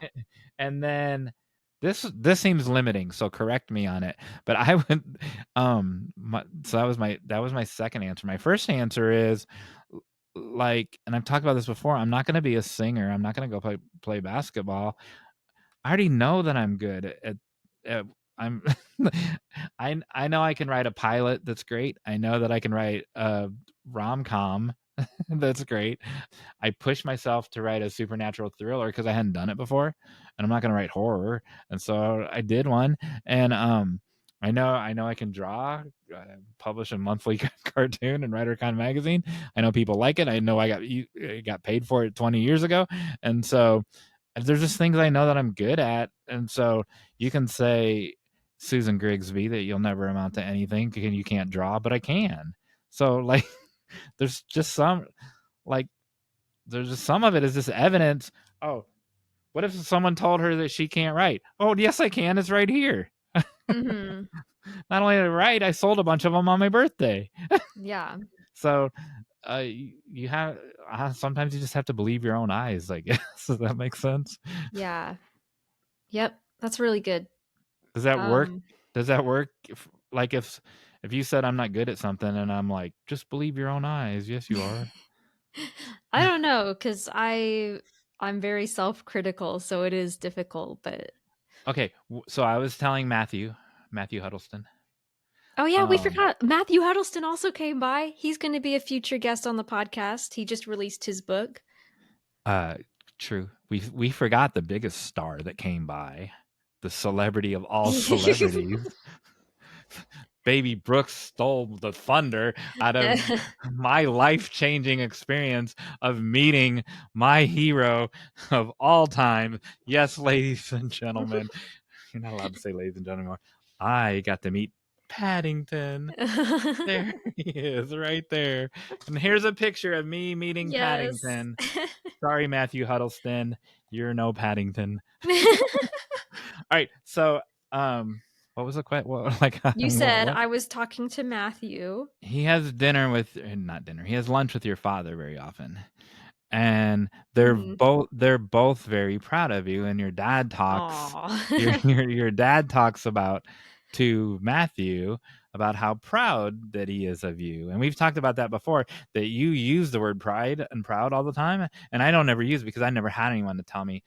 And then this seems limiting, so correct me on it. But I would so that was my second answer. My first answer is like, and I've talked about this before, I'm not going to be a singer. I'm not going to go play basketball. I already know that I'm good at I'm I know I can write a pilot that's great. I know that I can write a rom-com that's great. I pushed myself to write a supernatural thriller because I hadn't done it before, and I'm not going to write horror, and so I did one. And I know I can draw, publish a monthly cartoon in WriterCon magazine. I know people like it. I know I got paid for it 20 years ago, and so there's just things I know that I'm good at, and so you can say Susan Grigsby that you'll never amount to anything because you can't draw, but I can. So like, there's just some like there's just some of it is just evidence. Oh, what if someone told her that she can't write? Oh, yes, I can. It's right here. Mhm. Not only did I write, I sold a bunch of them on my birthday. Yeah. So you have sometimes you just have to believe your own eyes. I guess does that make sense? Yeah. Yep. That's really good. Does that work? Um Does that work? If you said I'm not good at something and I'm like, just believe your own eyes. Yes, you are. I don't know cuz I'm very self-critical, so it is difficult, but Okay, so I was telling Matthew Huddleston. oh yeah, we Um, forgot Matthew Huddleston also came by. He's going to be a future guest on the podcast. He just released his book. uh, true. We forgot the biggest star that came by, the celebrity of all celebrities. Baby Brooks stole the thunder out of my life-changing experience of meeting my hero of all time. Yes, ladies and gentlemen, you're not allowed to say ladies and gentlemen anymore. I got to meet Paddington. There he is, right there. And here's a picture of me meeting Yes. Paddington. Sorry, Matthew Huddleston, you're no Paddington. All right, so what was the question? What like You said what? I was talking to Matthew. He has dinner with not dinner. He has lunch with your father very often. And Mhm. they're both very proud of you and Aw. your dad talks about to Matthew about how proud that he is of you. And we've talked about that before, that you use the word pride and proud all the time, and I don't ever use it because I never had anyone to tell me.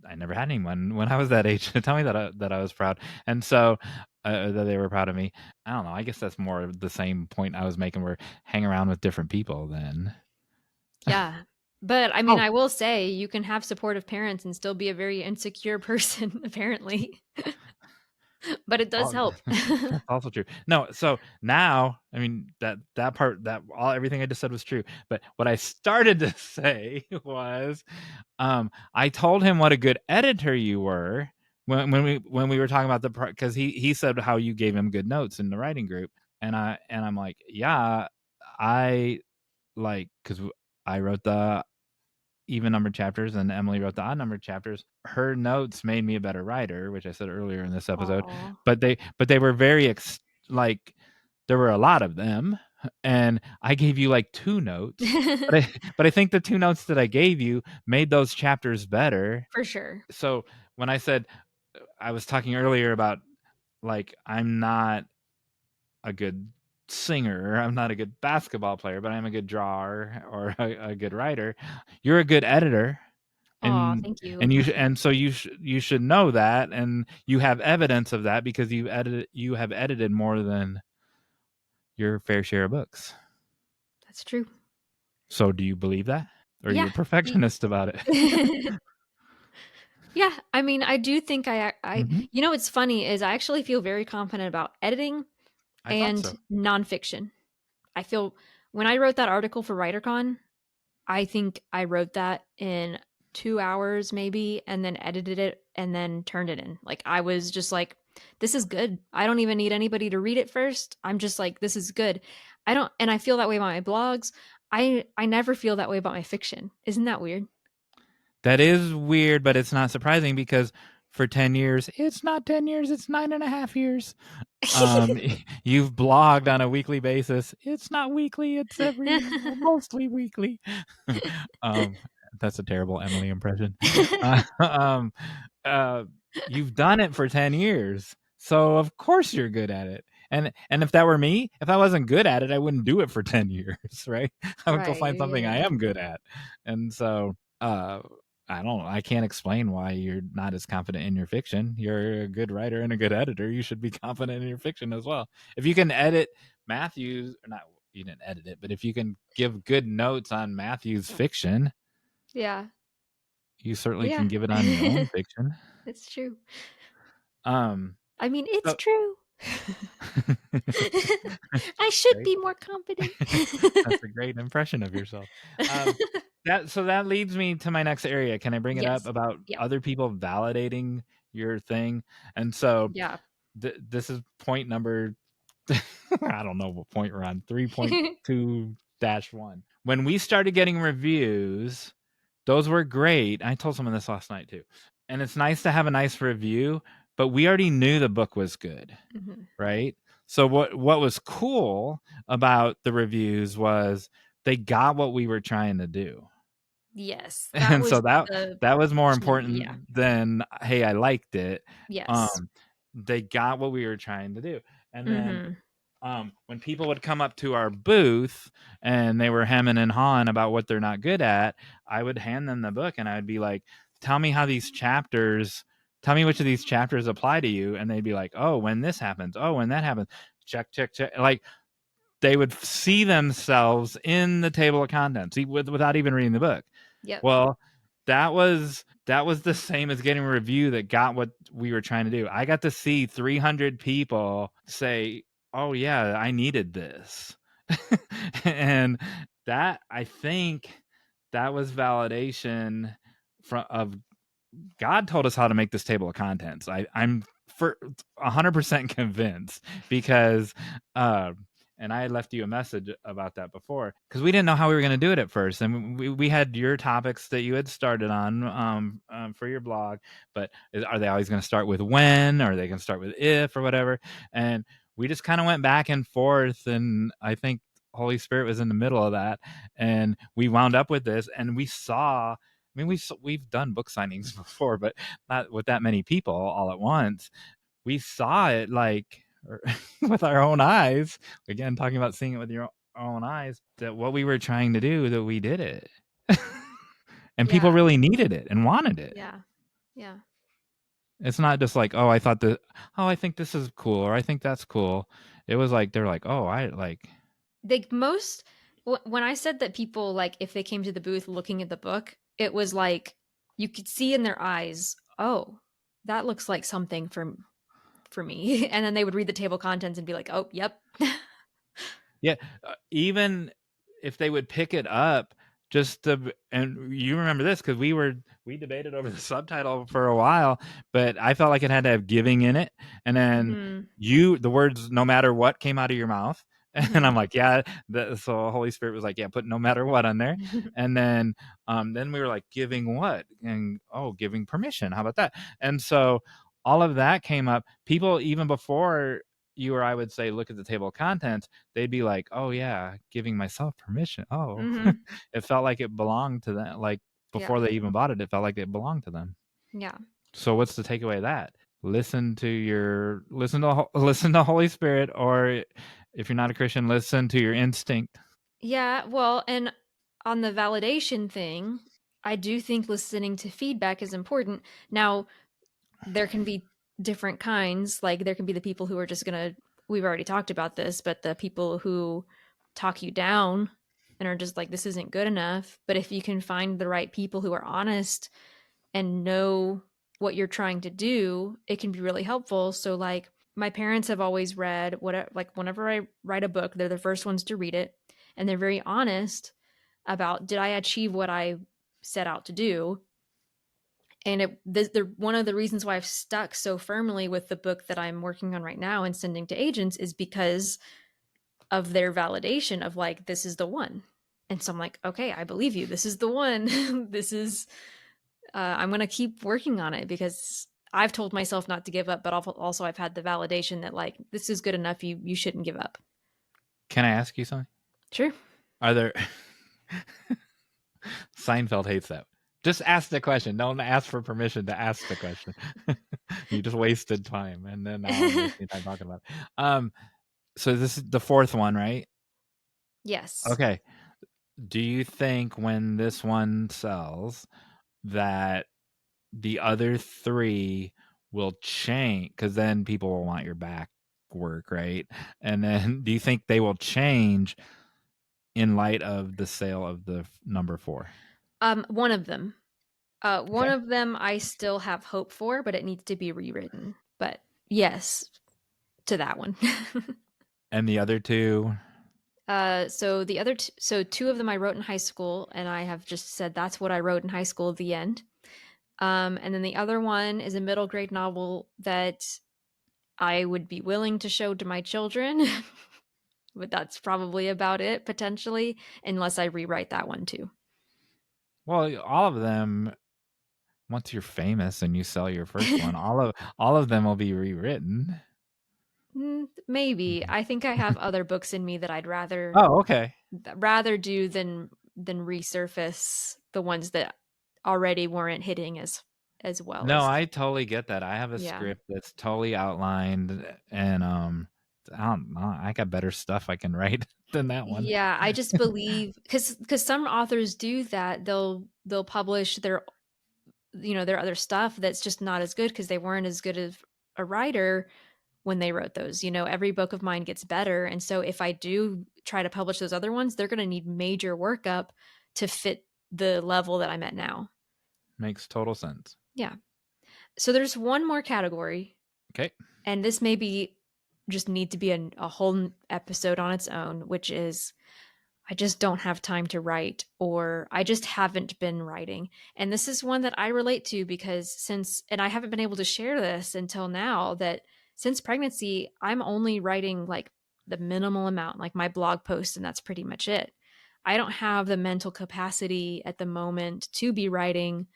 I never had anyone when I was that age to tell me that I was proud, and so that they were proud of me. I don't know. I guess that's more of the same point I was making. Where hang around with different people then. Yeah. But I mean, Oh, I will say you can have supportive parents and still be a very insecure person, apparently. But it does oh, help. that's also true. No, so now, I mean that part that all everything I just said was true. But what I started to say was, I told him what a good editor you were when we were talking about because he said how you gave him good notes in the writing group, and I'm like, yeah, I like, because I wrote the even numbered chapters and Emily wrote the odd numbered chapters. Her notes made me a better writer, which I said earlier in this episode. Aw. But they were very like, there were a lot of them, and I gave you like 2 notes. But I think the 2 notes that I gave you made those chapters better. For sure. So when I said, I was talking earlier about, like, I'm not a good singer, I'm not a good basketball player, but I'm a good drawer or a good writer. You're a good editor, Aw, and thank you. and you should know that, and you have evidence of that because you have edited more than your fair share of books. That's true. So do you believe that? Or are you Yeah. a perfectionist about it? Yeah, I mean, I do think Mhm. you know what's funny is I actually feel very confident about editing I thought and so. nonfiction. I feel when I wrote that article for WriterCon, I think I wrote that in 2 hours maybe and then edited it and then turned it in. Like I was just like, this is good. I don't even need anybody to read it first. I'm just like, this is good. I don't and I feel that way about my blogs. I never feel that way about my fiction. Isn't that weird? That is weird, but it's not surprising because for 10 years, it's not 10 years, it's 9.5 years. Um, you've blogged on a weekly basis. It's not weekly, it's mostly weekly. um, that's a terrible Emily impression. Um, uh, you've done it for 10 years. So of course you're good at it. And if that were me, if I wasn't good at it, I wouldn't do it for 10 years, right? I would go Right, find something I yeah. am good at. And so I don't know. I can't explain why you're not as confident in your fiction. You're a good writer and a good editor. You should be confident in your fiction as well. If you can edit Matthew's, or not, you didn't edit it, but if you can give good notes on Matthew's fiction, Yeah. you certainly Yeah. can give it on your own fiction. It's true. Um, I mean, it's so true. I should great. be more confident. That's a great impression of yourself. Um, that leads me to my next area. Can I bring it up Yes. about Yeah. other people validating your thing? And so Yeah. this is point number I don't know what point we're on, 3.2-1. When we started getting reviews, those were great. I told someone this last night too. And it's nice to have a nice review, but we already knew the book was good, Mhm. right? So what was cool about the reviews was they got what we were trying to do. Yes, that And so was the that was more key, yeah. important than, hey, I liked it. Yes. Um, they got what we were trying to do. And then Mhm. when people would come up to our booth and they were hemming and hawing about what they're not good at, I would hand them the book and I would be like, tell me which of these chapters apply to you. And they'd be like, oh, when this happens. Oh, when that happens. Check, check, check. Like they would see themselves in the table of contents without even reading the book. Yep. Well, that was the same as getting a review that got what we were trying to do. I got to see 300 people say, "Oh yeah, I needed this," and that I think that was validation of God told us how to make this table of contents. I'm for 100% convinced because and I had left you a message about that before because we didn't know how we were going to do it at first. And we had your topics that you had started on for your blog, but are they always going to start with when, or are they going to start with if, or whatever? And we just kind of went back and forth. And I think Holy Spirit was in the middle of that. And we wound up with this, and we saw. I mean, we've done book signings before, but not with that many people all at once. We saw it like with our own eyes. Again, talking about seeing it with your own eyes, that what we were trying to do, that we did it. And people Yeah. really needed it and wanted it. Yeah. Yeah. It's not just like, oh, I think this is cool, or I think that's cool. It was like they're like, oh, I like. When I said that people like if they came to the booth looking at the book, it was like you could see in their eyes, "Oh, that looks like something for me." And then they would read the table contents and be like, "Oh, yep." Yeah, even if they would pick it up, and you remember this because we debated over the subtitle for a while, but I felt like it had to have giving in it, and then Mhm. the words "no matter what" came out of your mouth, And Mhm. I'm like, yeah. So Holy Spirit was like, yeah, put no matter what on there. And then we were like, giving what? And giving permission. How about that? And so all of that came up. People, even before you or I would say, look at the table of contents, they'd be like, oh yeah, giving myself permission. Oh, Mhm. it felt like it belonged to them. Like Yeah. before they even bought it, it felt like it belonged to them. Yeah. So what's the takeaway of that? Listen to Holy Spirit, or if you're not a Christian, listen to your instinct. Yeah, well, and on the validation thing, I do think listening to feedback is important. Now, there can be different kinds. Like, there can be the people who are just going to, we've already talked about this, but the people who talk you down and are just like, this isn't good enough. But if you can find the right people who are honest and know what you're trying to do, it can be really helpful. So, like, my parents have always read what, like, whenever I write a book, they're the first ones to read it, and they're very honest about, did I achieve what I set out to do? And one of the reasons why I've stuck so firmly with the book that I'm working on right now and sending to agents is because of their validation of, like, this is the one. And so I'm like, okay, I believe you. This is the one. This is I'm going to keep working on it because I've told myself not to give up, but also I've had the validation that, like, this is good enough. You shouldn't give up. Can I ask you something? Sure. Are there Seinfeld hates that. Just ask the question. Don't ask for permission to ask the question. You just wasted time, and then now I'm wasting time talking about it. So this is the fourth one, right? Yes. Okay. Do you think when this one sells that the other three will change? Because then people will want your back work, right? And then do you think they will change in light of the sale of the number 4? One of them. One Okay. of them I still have hope for, but it needs to be rewritten. But yes, to that one. And the other two? So the other so two of them I wrote in high school, and I have just said that's what I wrote in high school at the end. And then the other one is a middle grade novel that I would be willing to show to my children, but that's probably about it potentially, unless I rewrite that one too. Well, all of them, once you're famous and you sell your first one, all of them will be rewritten. Maybe. I think I have other books in me that I'd Oh, okay. rather do than resurface the ones that already weren't hitting as well No, as. I totally get that. I have a Yeah. script that's totally outlined, and I don't know, I got better stuff I can write than that one. Yeah, I just believe because some authors do that. They'll publish their, their other stuff that's just not as good because they weren't as good as a writer when they wrote those. Every book of mine gets better, and so if I do try to publish those other ones, they're going to need major workup to fit the level that I'm at now. Makes total sense. Yeah. So there's one more category, Okay. and this maybe just need to be a whole episode on its own, which is, I just don't have time to write, or I just haven't been writing. And this is one that I relate to because and I haven't been able to share this until now, that since pregnancy, I'm only writing like the minimal amount, like my blog post, and that's pretty much it. I don't have the mental capacity at the moment to be writing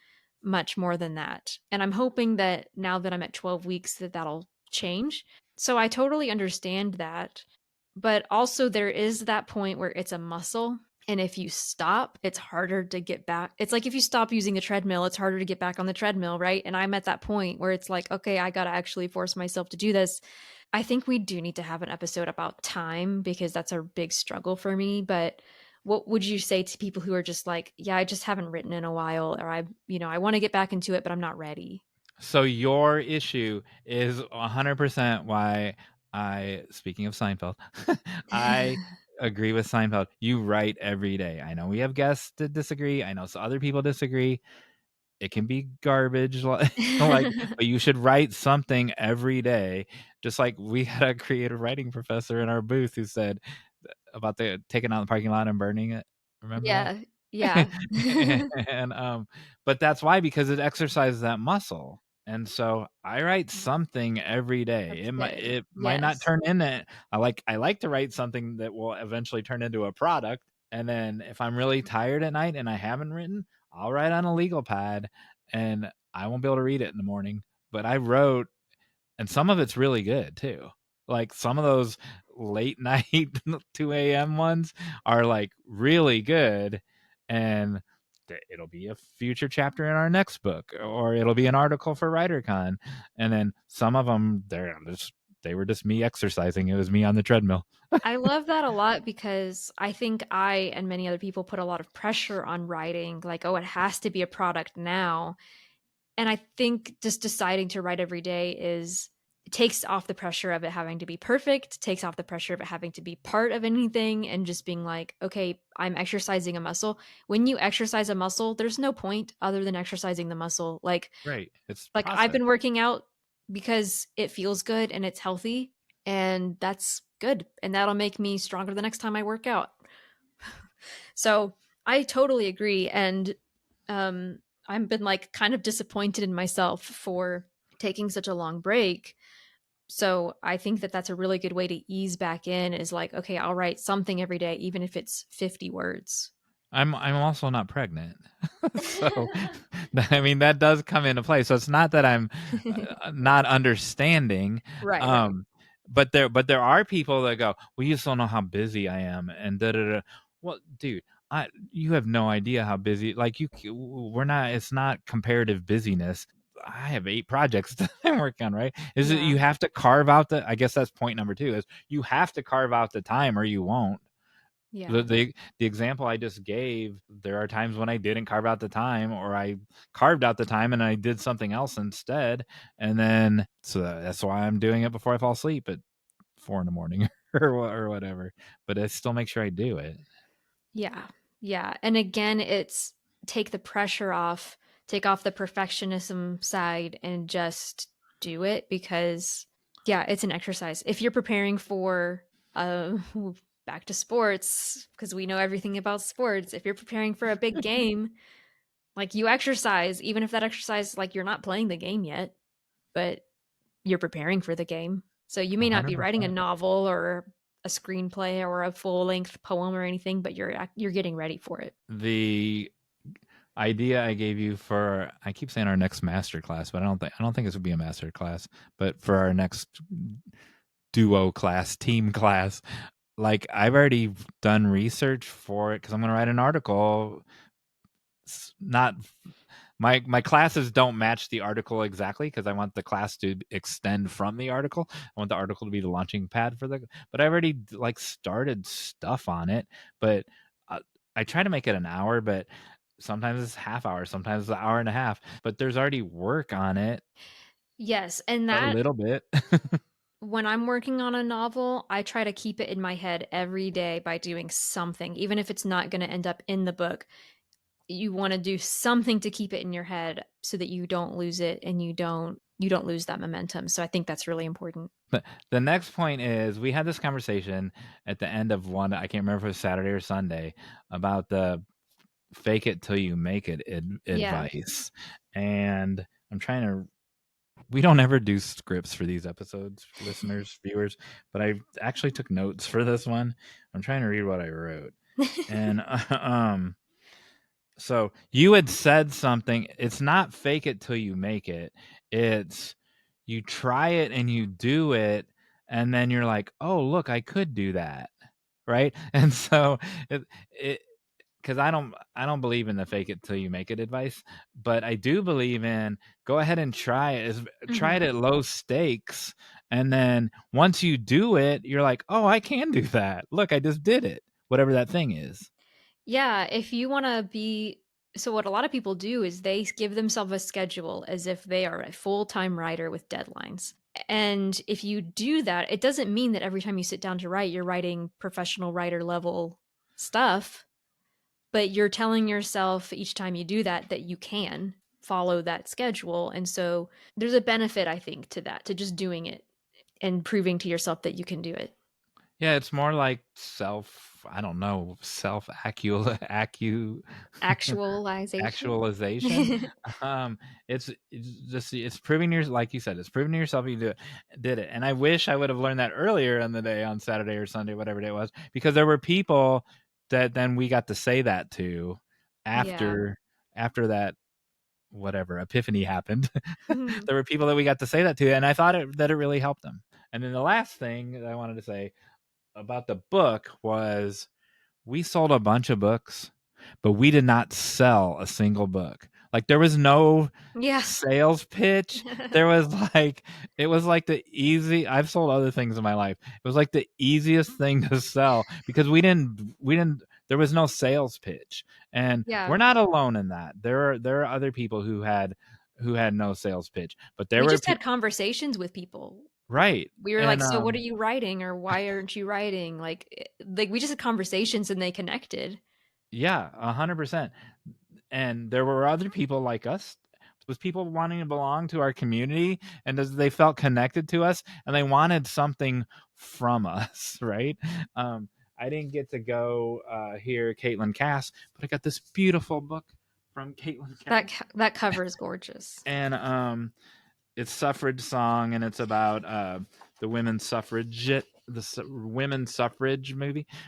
much more than that. And I'm hoping that now that I'm at 12 weeks that that'll change. So I totally understand that. But also there is that point where it's a muscle, and if you stop, it's harder to get back. It's like if you stop using the treadmill, it's harder to get back on the treadmill, right? And I'm at that point where it's like, okay, I got to actually force myself to do this. I think we do need to have an episode about time because that's a big struggle for me, but what would you say to people who are just like, yeah, I just haven't written in a while, or I want to get back into it, but I'm not ready? So your issue is 100% why speaking of Seinfeld, I agree with Seinfeld. You write every day. I know we have guests that disagree. I know some other people disagree. It can be garbage, like, but you should write something every day. Just like we had a creative writing professor in our booth who said about the taking out the parking lot and burning it. Remember that? Yeah. Yeah. And but that's why, because it exercises that muscle. And so I write something every day. That's good. It might not Yes. turn into I like to write something that will eventually turn into a product. And then if I'm really tired at night and I haven't written, I'll write on a legal pad and I won't be able to read it in the morning. But I wrote, and some of it's really good too. Like some of those late night 2 a.m. ones are like really good, and it'll be a future chapter in our next book, or it'll be an article for WriterCon. And then some of them, they were just me exercising. It was me on the treadmill. I love that a lot because I think I and many other people put a lot of pressure on writing, like, oh, it has to be a product now. And I think just deciding to write every day is it takes off the pressure of it having to be perfect, takes off the pressure of it having to be part of anything, and just being like, okay, I'm exercising a muscle. When you exercise a muscle, there's no point other than exercising the muscle. Right. It's Like I've process. been working out because it feels good and it's healthy, and that's good. And that'll make me stronger the next time I work out. So I totally agree. And I've been like kind of disappointed in myself for taking such a long break. So I think that that's a really good way to ease back in is like, okay, I'll write something every day, even if it's 50 words. I'm also not pregnant. So I mean that does come into play. So it's not that I'm not understanding, Right, right. um, but there are people that go, "Well, you just don't know how busy I am," and da da da. Well, dude, you have no idea how busy. Like we're not. It's not comparative busyness. I have 8 projects that I'm working on. Right? Is it Yeah. you have to carve out the? I guess that's point number 2. Is you have to carve out the time, or you won't. the, Yeah. the the example I just gave, there are times when I didn't carve out the time, or I carved out the time and I did something else instead, and then so that's why I'm doing it before I fall asleep at 4 in the morning or whatever. But I still make sure I do it. Yeah. Yeah. And again, it's take the pressure off, take off the perfectionism side and just do it because yeah, it's an exercise. If you're preparing for uh back to sports because we know everything about sports, if you're preparing for a big game, like you exercise even if that exercise like you're not playing the game yet, but you're preparing for the game. So you may not be writing a 100%. novel or a screenplay or a full-length poem or anything, but you're getting ready for it. The idea I gave you for, I keep saying our next master class, but I don't think this would be a master class, but for our next duo class, team class, like I've already done research for it because I'm going to write an article. Not my classes don't match the article exactly because I want the class to extend from the article. I want the article to be the launching pad for the. But I already like started stuff on it. But uh, I try to make it an hour, but sometimes it's half hour, sometimes it's an hour and a half. But there's already work on it Yes, and a that little bit. when I'm working on a novel, I try to keep it in my head every day by doing something, even if it's not going to end up in the book. You want to do something to keep it in your head so that you don't lose it and you don't lose that momentum. So I think that's really important. The next point is we had this conversation at the end of one. I can't remember if it was Saturday or Sunday about the fake it till you make it Yeah. advice. And I'm trying to, we don't ever do scripts for these episodes, listeners, viewers, but I actually took notes for this one. I'm trying to read what I wrote. And so you had said something, it's not fake it till you make it. It's you try it and you do it and then you're like, "Oh, look, I could do that." Right? And so it because I don't believe in the fake it till you make it advice, but I do believe in go ahead and try it. Try Mhm. it at low stakes, and then once you do it, you're like, oh, I can do that. Look, I just did it. Whatever that thing is. Yeah, if you want to be so what a lot of people do is they give themselves a schedule as if they are a full-time writer with deadlines. And if you do that, it doesn't mean that every time you sit down to write, you're writing professional writer level stuff, but you're telling yourself each time you do that that you can follow that schedule. And so there's a benefit, I think, to that, to just doing it and proving to yourself that you can do it. Yeah, it's more like I don't know, Actualization. actualization. Um, it's just it's proving your like you said, it's proving to yourself you did it. And I wish I would have learned that earlier in the day on Saturday or Sunday, whatever day it was, because there were people that then we got to say that to Yeah. after that whatever epiphany happened. There were people that we got to say that to, and I thought that it really helped them. And then the last thing that I wanted to say about the book was we sold a bunch of books, but we did not sell a single book. Like there was no Yeah. sales pitch. There was like it was like the easy I've sold other things in my life. It was like the easiest thing to sell because we didn't there was no sales pitch. And Yeah. we're not alone in that. There are other people who had no sales pitch, but there We were just had conversations with people. right. We were like, And "So what are you writing?" or "Why aren't you writing?" Like we just had conversations and they connected. yeah, 100%. And there were other people like us, was people wanting to belong to our community, and as they felt connected to us and they wanted something from us. Right. I didn't get to go hear Caitlin Cass, but I got this beautiful book from Caitlin Cass, That cover is gorgeous. and it's suffrage song, and it's about the women's suffrage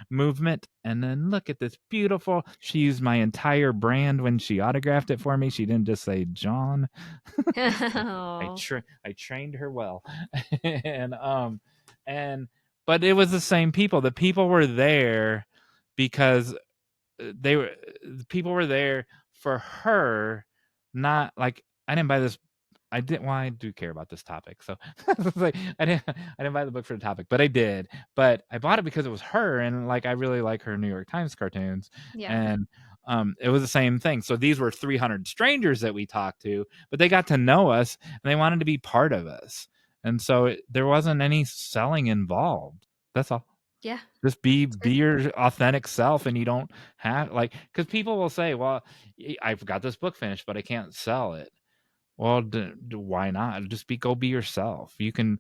movement. And then look at this beautiful. She used my entire brand when she autographed it for me. She didn't just say John. Oh. I trained her well, and and but it was the same people. The people were there because they were the people were there for her, not like I didn't buy this. I didn't. Well, I do care about this topic, so like, I didn't buy the book for the topic, but I did. But I bought it because it was her, and like I really like her New York Times cartoons, Yeah. and it was the same thing. So these were 300 strangers that we talked to, but they got to know us and they wanted to be part of us, and so there wasn't any selling involved. That's all. Yeah. Just It's be good. your authentic self, and you don't have like because people will say, "Well, I've got this book finished, but I can't sell it." Well, why not? Just go be yourself. You can.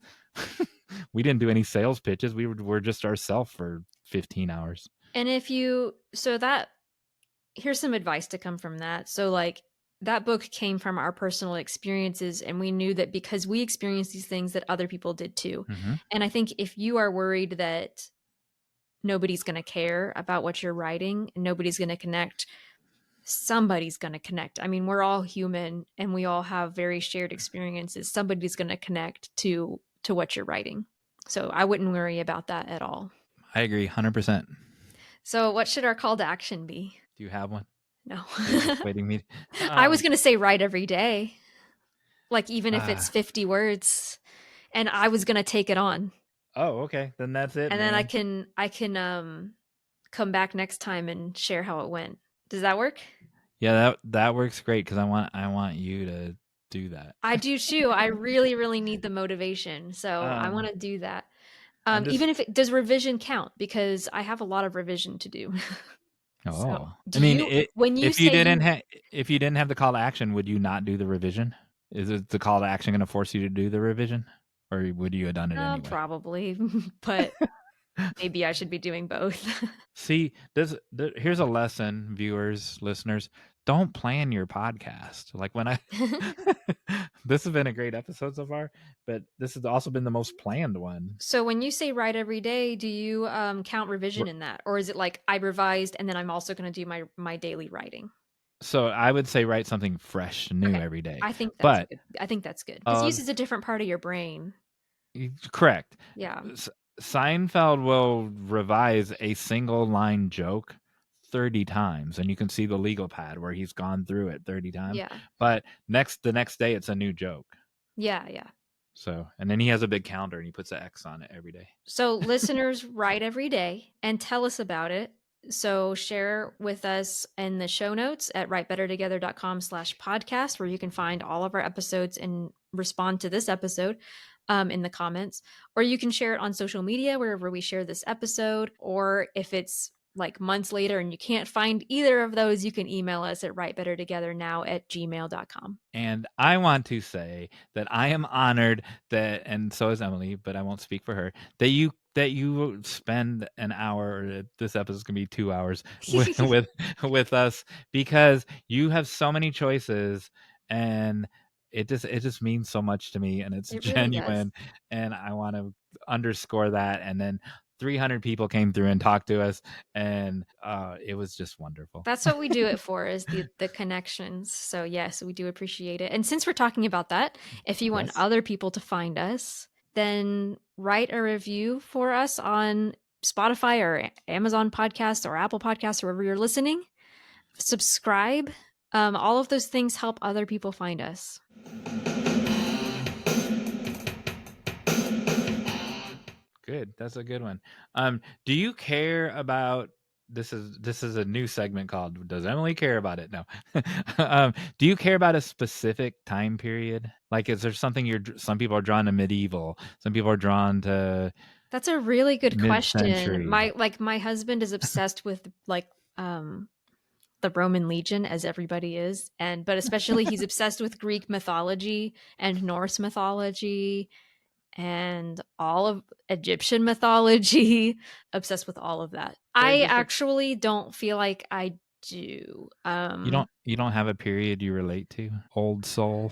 We didn't do any sales pitches. We're just ourselves for 15 hours. And if you so that here's some advice to come from that. So like that book came from our personal experiences and we knew that because we experienced these things that other people did too. Mm-hmm. And I think if you are worried that nobody's going to care about what you're writing and nobody's going to connect, somebody's going to connect. I mean, we're all human and we all have very shared experiences. Somebody's going to connect to what you're writing. So I wouldn't worry about that at all. I agree, 100%. So what should our call to action be? Do you have one? No. Are you just waiting me? I was going to say write every day. Like even if Uh, it's 50 words and I was going to take it on. oh, okay. Then that's it, And then I man. can come back next time and share how it went. Does that work? Yeah, that works great because I want you to do that. I do too. I really, really need the motivation. So I want Um, to do that. I'm just Even if it does revision count, because I have a lot of revision to do. So oh, I do mean, you, when you if you say didn't you, if you didn't have the call to action, would you not do the revision? Is it the call to action going to force you to do the revision, or would you have done it anyway? probably, but maybe I should be doing both. See, here's a lesson, viewers, listeners. Don't plan your podcast. Like when I, this has been a great episode so far, but this has also been the most planned one. So when you say write every day, do you count revision in that, or is it like I revised and then I'm also going to do my daily writing? So I would say write something fresh, new Okay, every day. I think that's But good. I think that's good because it uh, uses a different part of your brain. correct. Yeah, Seinfeld will revise a single line joke 30 times, and you can see the legal pad where he's gone through it 30 times. yeah, But the next day it's a new joke. yeah, yeah. So, and then he has a big calendar and he puts an X on it every day. So listeners, write every day and tell us about it. So share with us in the show notes at writebettertogether.com/podcast, where you can find all of our episodes and respond to this episode in the comments. Or you can share it on social media wherever we share this episode. Or if it's like months later and you can't find either of those, you can email us at writebettertogethernow@gmail.com. And I want to say that I am honored that, and so is Emily, but I won't speak for her, that you spend an hour. This episode is gonna be 2 hours with us, because you have so many choices, and it just means so much to me, and it's It really does. genuine, and I want to underscore that. And then 300 people came through and talked to us, and it was just wonderful. That's what we do it for, is the connections. So yes, we do appreciate it. And since we're talking about that, if you want Yes. other people to find us, then write a review for us on Spotify or Amazon Podcasts or Apple Podcasts, or wherever you're listening. Subscribe. All of those things help other people find us. Good. That's a good one. Do you care about this is a new segment called Does Emily Care About It? No. Do you care about a specific time period? Like, is there something some people are drawn to medieval, some people are drawn to That's a really good question. mid-century. My husband is obsessed with the Roman Legion, as everybody is, but especially he's obsessed with Greek mythology and Norse mythology and all of Egyptian mythology. Obsessed with all of that. They're I just actually don't feel like I do. you don't have a period you relate to? Old soul.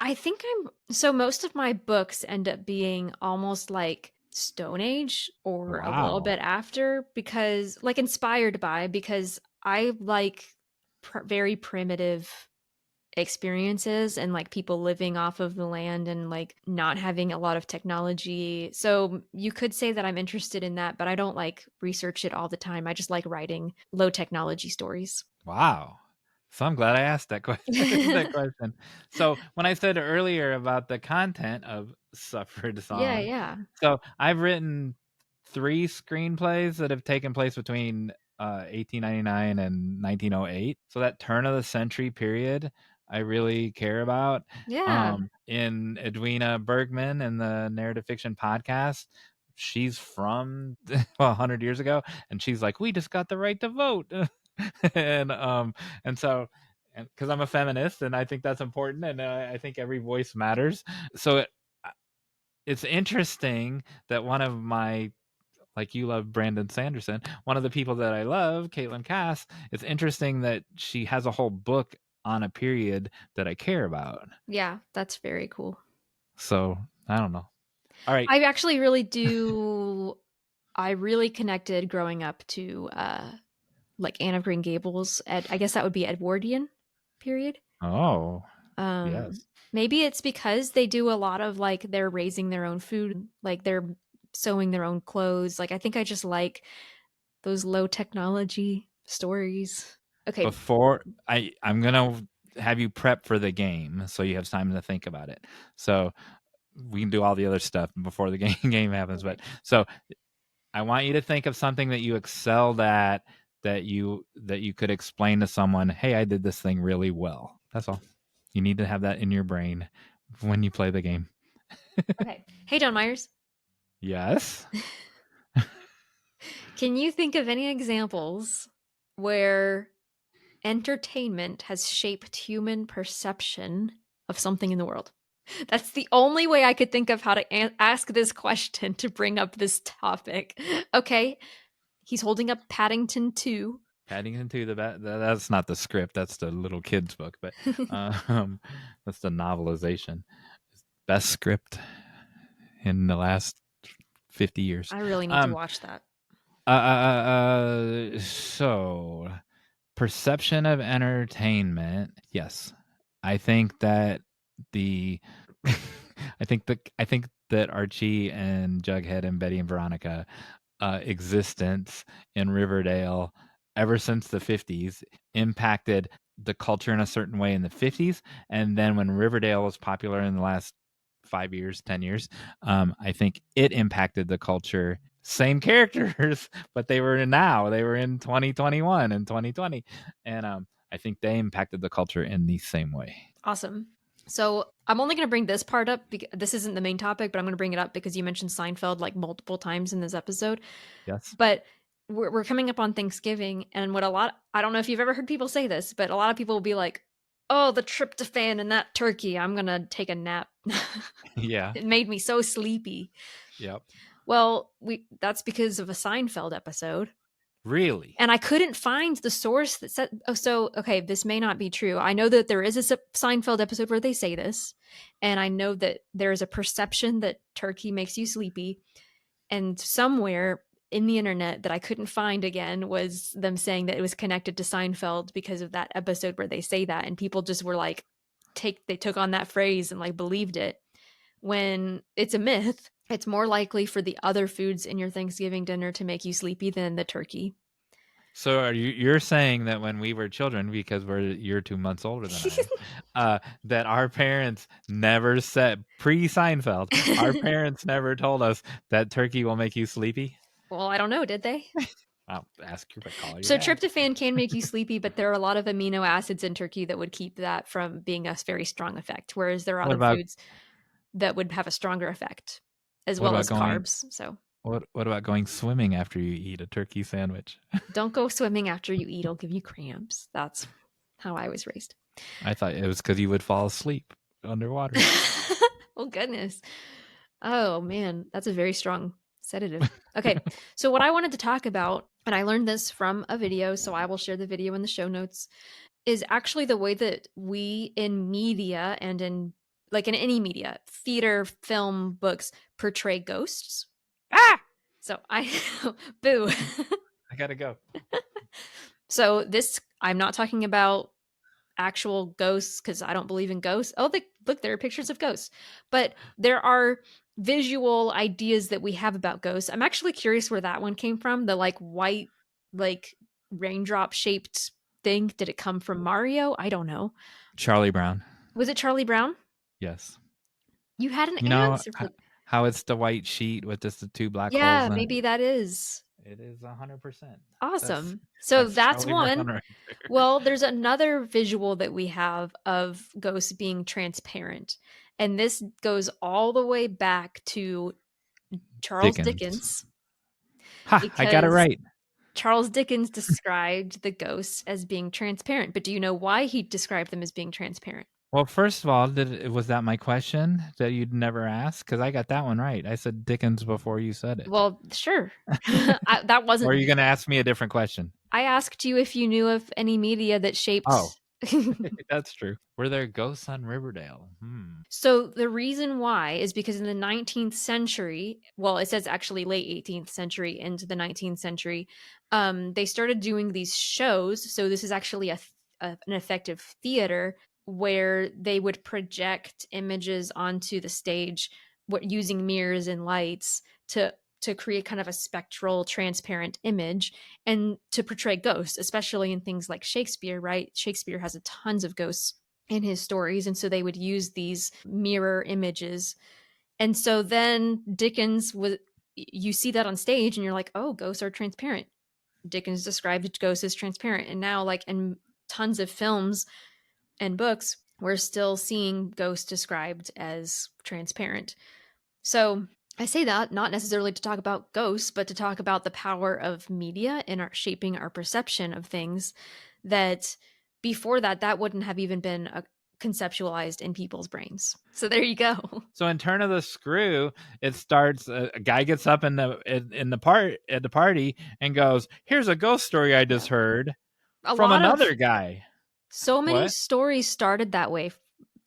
I think so most of my books end up being almost like Stone Age or a little Wow. bit after, because like inspired by, because I like very primitive experiences and like people living off of the land and like not having a lot of technology. So you could say that I'm interested in that, but I don't like research it all the time. I just like writing low technology stories. Wow. So I'm glad I asked that question. that question. So when I said earlier about the content of Suffered Yeah, Song, yeah. so I've written 3 screenplays that have taken place between 1899 and 1908. So that turn of the century period, I really care about. Yeah. In Edwina Bergman and the Narrative Fiction Podcast, she's from 100 years ago, and she's like, we just got the right to vote. And so, and because I'm a feminist and I think that's important, and I think every voice matters. So it's interesting that one of my, like, you love Brandon Sanderson, one of the people that I love, Caitlin Cass, it's interesting that she has a whole book on a period that I care about. Yeah, that's very cool. So I don't know. All right. I actually really do. I really connected growing up to like Anne of Green Gables. I guess that would be Edwardian period. Oh, Um, yes. maybe it's because they do a lot of like they're raising their own food, like they're sewing their own clothes. Like I think I just like those low technology stories. Okay, Before I'm gonna have you prep for the game so you have time to think about it. So we can do all the other stuff before the game happens. okay. But so I want you to think of something that you excelled at, that you could explain to someone. Hey, I did this thing really well. That's all. You need to have that in your brain when you play the game. Okay. Hey, Jon Meyers, Yes. can you think of any examples where entertainment has shaped human perception of something in the world? That's the only way I could think of how to ask this question to bring up this topic. Okay, he's holding up Paddington 2. Paddington 2, that's not the script. That's the little kids book, but um, that's the novelization. Best script in the last 50 years. I really need to Um, watch that. so perception of entertainment. Yes, I think that the, I think that Archie and Jughead and Betty and Veronica existence in Riverdale ever since the 50s impacted the culture in a certain way in the 50s. And then when Riverdale was popular in the last 5 years, 10 years, I think it impacted the culture. Same characters, but they were in 2021 and 2020. And I think they impacted the culture in the same way. Awesome. So I'm only going to bring this part up because this isn't the main topic, but I'm going to bring it up because you mentioned Seinfeld like multiple times in this episode. Yes. But we're coming up on Thanksgiving, and I don't know if you've ever heard people say this, but a lot of people will be like, "Oh, the tryptophan in that turkey, I'm gonna take a nap." Yeah. It made me so sleepy. Yep. Well, we that's because of a Seinfeld episode. Really? And I couldn't find the source that said, oh, so, okay, this may not be true. I know that there is a Seinfeld episode where they say this. And I know that there is a perception that turkey makes you sleepy. And somewhere in the internet that I couldn't find again was them saying that it was connected to Seinfeld because of that episode where they say that. And people just were like, they took on that phrase and like believed it when it's a myth. It's more likely for the other foods in your Thanksgiving dinner to make you sleepy than the turkey. So you're saying that when we were children, because you're 2 months older than I am, that our parents never said pre-Seinfeld, our parents never told us that turkey will make you sleepy? Well, I don't know, did they? I'll call your So dad. tryptophan can make you sleepy, but there are a lot of amino acids in turkey that would keep that from being a very strong effect, whereas there are What other about foods that would have a stronger effect, as what well about as going carbs. So what about going swimming after you eat a turkey sandwich? don't go swimming after you eat, it'll give you cramps. That's how I was raised. I thought it was because you would fall asleep underwater. Oh, goodness. Oh, man. That's a very strong sedative. Okay. So, what I wanted to talk about, and I learned this from a video, so I will share the video in the show notes, is actually the way that we in media and in like in any media, theater, film, books, portray ghosts. Ah! So, boo. I gotta go. So, I'm not talking about actual ghosts because I don't believe in ghosts. Oh, look, there are pictures of ghosts. But there are visual ideas that we have about ghosts. I'm actually curious where that one came from. The like white, like raindrop shaped thing. Did it come from Mario? I don't know. Charlie Brown. Was it Charlie Brown? Yes. You had an You know answer for. how it's the white sheet with just the two black holes Yeah, in it? maybe that is. It is 100%. Awesome. So That's that's Charlie Brown one. right there. Well, there's another visual that we have of ghosts being transparent. And this goes all the way back to Charles Dickens. Dickens, Ha! I got it because right. Charles Dickens described the ghosts as being transparent. But do you know why he described them as being transparent? Well, first of all, was that my question that you'd never ask? Because I got that one right. I said Dickens before you said it. Well, sure. That Or are wasn't. you going to ask me a different question? I asked you if you knew of any media that Oh, shaped. that's true. Were there ghosts on Riverdale? So the reason why is because in the 19th century, well, it says actually late 18th century into the 19th century, they started doing these shows. So this is actually an effective theater where they would project images onto the stage, using mirrors and lights to create kind of a spectral, transparent image and to portray ghosts, especially in things like Shakespeare. Right? Shakespeare has a tons of ghosts in his stories, and so they would use these mirror images. And so then Dickens was, you see that on stage and you're like, oh, ghosts are transparent. Dickens described ghosts as transparent, and now like in tons of films and books we're still seeing ghosts described as transparent. So I say that not necessarily to talk about ghosts, but to talk about the power of media in shaping our perception of things that before that wouldn't have even been conceptualized in people's brains. So there you go. So in Turn of the Screw, it starts. A guy gets up in the party and goes, "Here's a ghost story I just heard A from lot of another guy." so many What? stories started that way.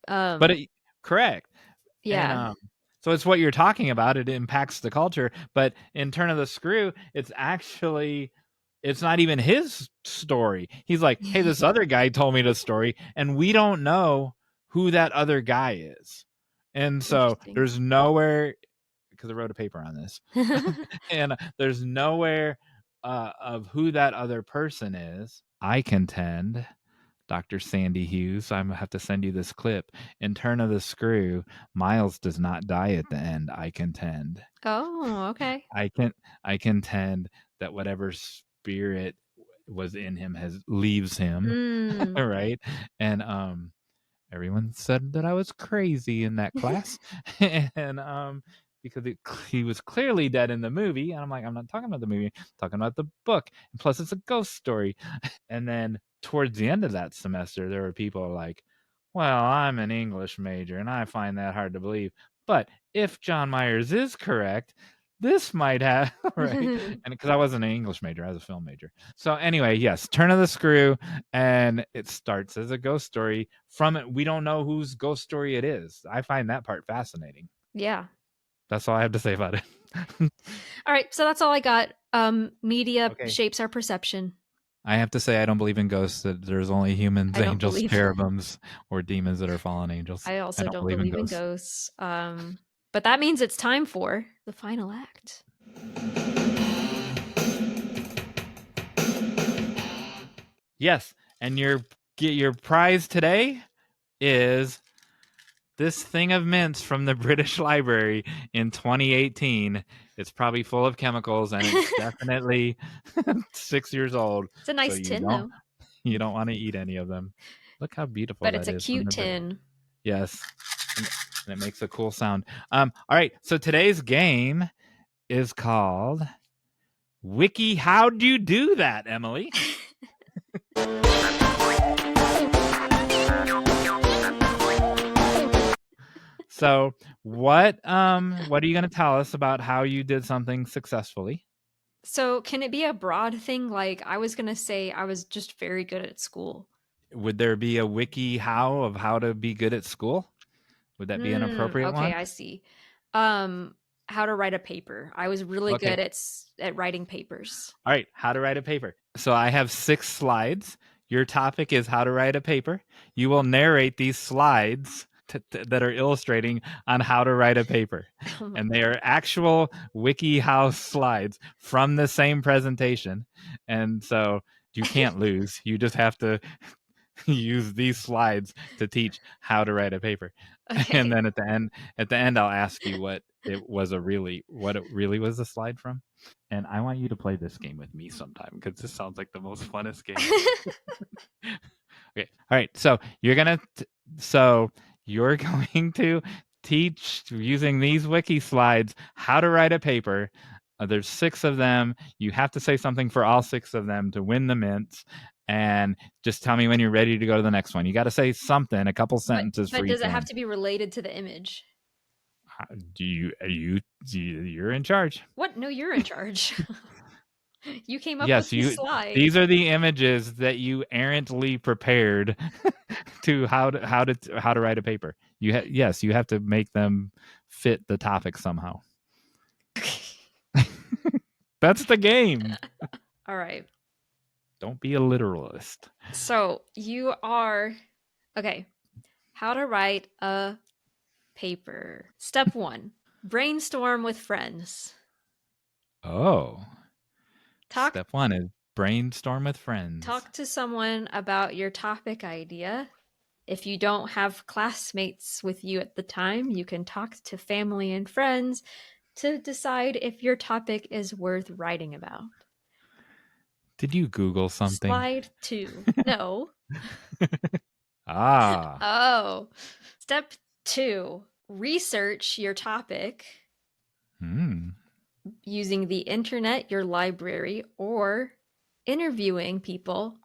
But correct. And Yeah. so it's what you're talking about. It impacts the culture. But in Turn of the Screw, it's not even his story. He's like, hey, this other guy told me the story, and we don't know who that other guy is. And so Interesting. there's nowhere, because I wrote a paper on this, and there's nowhere of who that other person is. I contend, Dr. Sandy Hughes, I'm gonna have to send you this clip. In Turn of the Screw, Miles does not die at the end, I contend. Oh, okay. I contend that whatever spirit was in him leaves him. Mm. Right? And everyone said that I was crazy in that class. And because he was clearly dead in the movie. And I'm like, I'm not talking about the movie, I'm talking about the book. And plus, it's a ghost story. And then towards the end of that semester, there were people like, well, I'm an English major and I find that hard to believe. But if Jon Meyers is correct, this might have, right? And because I wasn't an English major, I was a film major. So anyway, yes, Turn of the Screw, and it starts as a ghost story. From it, we don't know whose ghost story it is. I find that part fascinating. Yeah. That's all I have to say about it. All right, so that's all I got. Media Okay. shapes our perception. I have to say, I don't believe in ghosts. That there's only humans, I don't angels, believe. cherubims, or demons that are fallen angels. I I also don't don't believe in believe in ghosts. ghosts. But that means it's time for the final act. Yes, and your prize today is this thing of mints from the British Library in 2018. It's probably full of chemicals, and it's definitely 6 years old. It's a So nice tin, though. you don't want to eat any of them. Look how beautiful But it's that a is from cute the British. tin. Yes, and it makes a cool sound. All right, so today's game is called Wiki. How'd you do that, Emily? So what are you going to tell us about how you did something successfully? So, can it be a broad thing? Like, I was going to say I was just very good at school. Would there be a wiki how of how to be good at school? Would that be an appropriate Okay, one? I see. Um, how to write a paper. I was really Okay. good at writing papers. All right, how to write a paper. So I have 6 slides. Your topic is how to write a paper. You will narrate these slides that are illustrating on how to write a paper. Oh my And they are actual WikiHow slides from the same presentation. And so you can't lose. You just have to use these slides to teach how to write a paper. Okay. And then at the end I'll ask you what it really was the slide from. And I want you to play this game with me sometime because this sounds like the most funnest game. Okay. All right. So you're going to teach using these wiki slides how to write a paper. There's 6 of them. You have to say something for all 6 of them to win the mints. And just tell me when you're ready to go to the next one. You got to say something, a couple sentences for but each does it have one. to be related to the image? You're in charge. What? No, you're in charge. You came up with Yes, these slides. these are the images that you errantly prepared to how to write a paper. Yes, you have to make them fit the topic somehow. That's the game. All right. Don't be a literalist. So you are okay. How to write a paper. Step 1: brainstorm with friends. Oh. Talk Step 1 is brainstorm with friends. talk to someone about your topic idea. If you don't have classmates with you at the time, you can talk to family and friends to decide if your topic is worth writing about. Did you Google something? Slide 2. No. Ah. Oh. Step 2: research your topic using the internet, your library, or interviewing people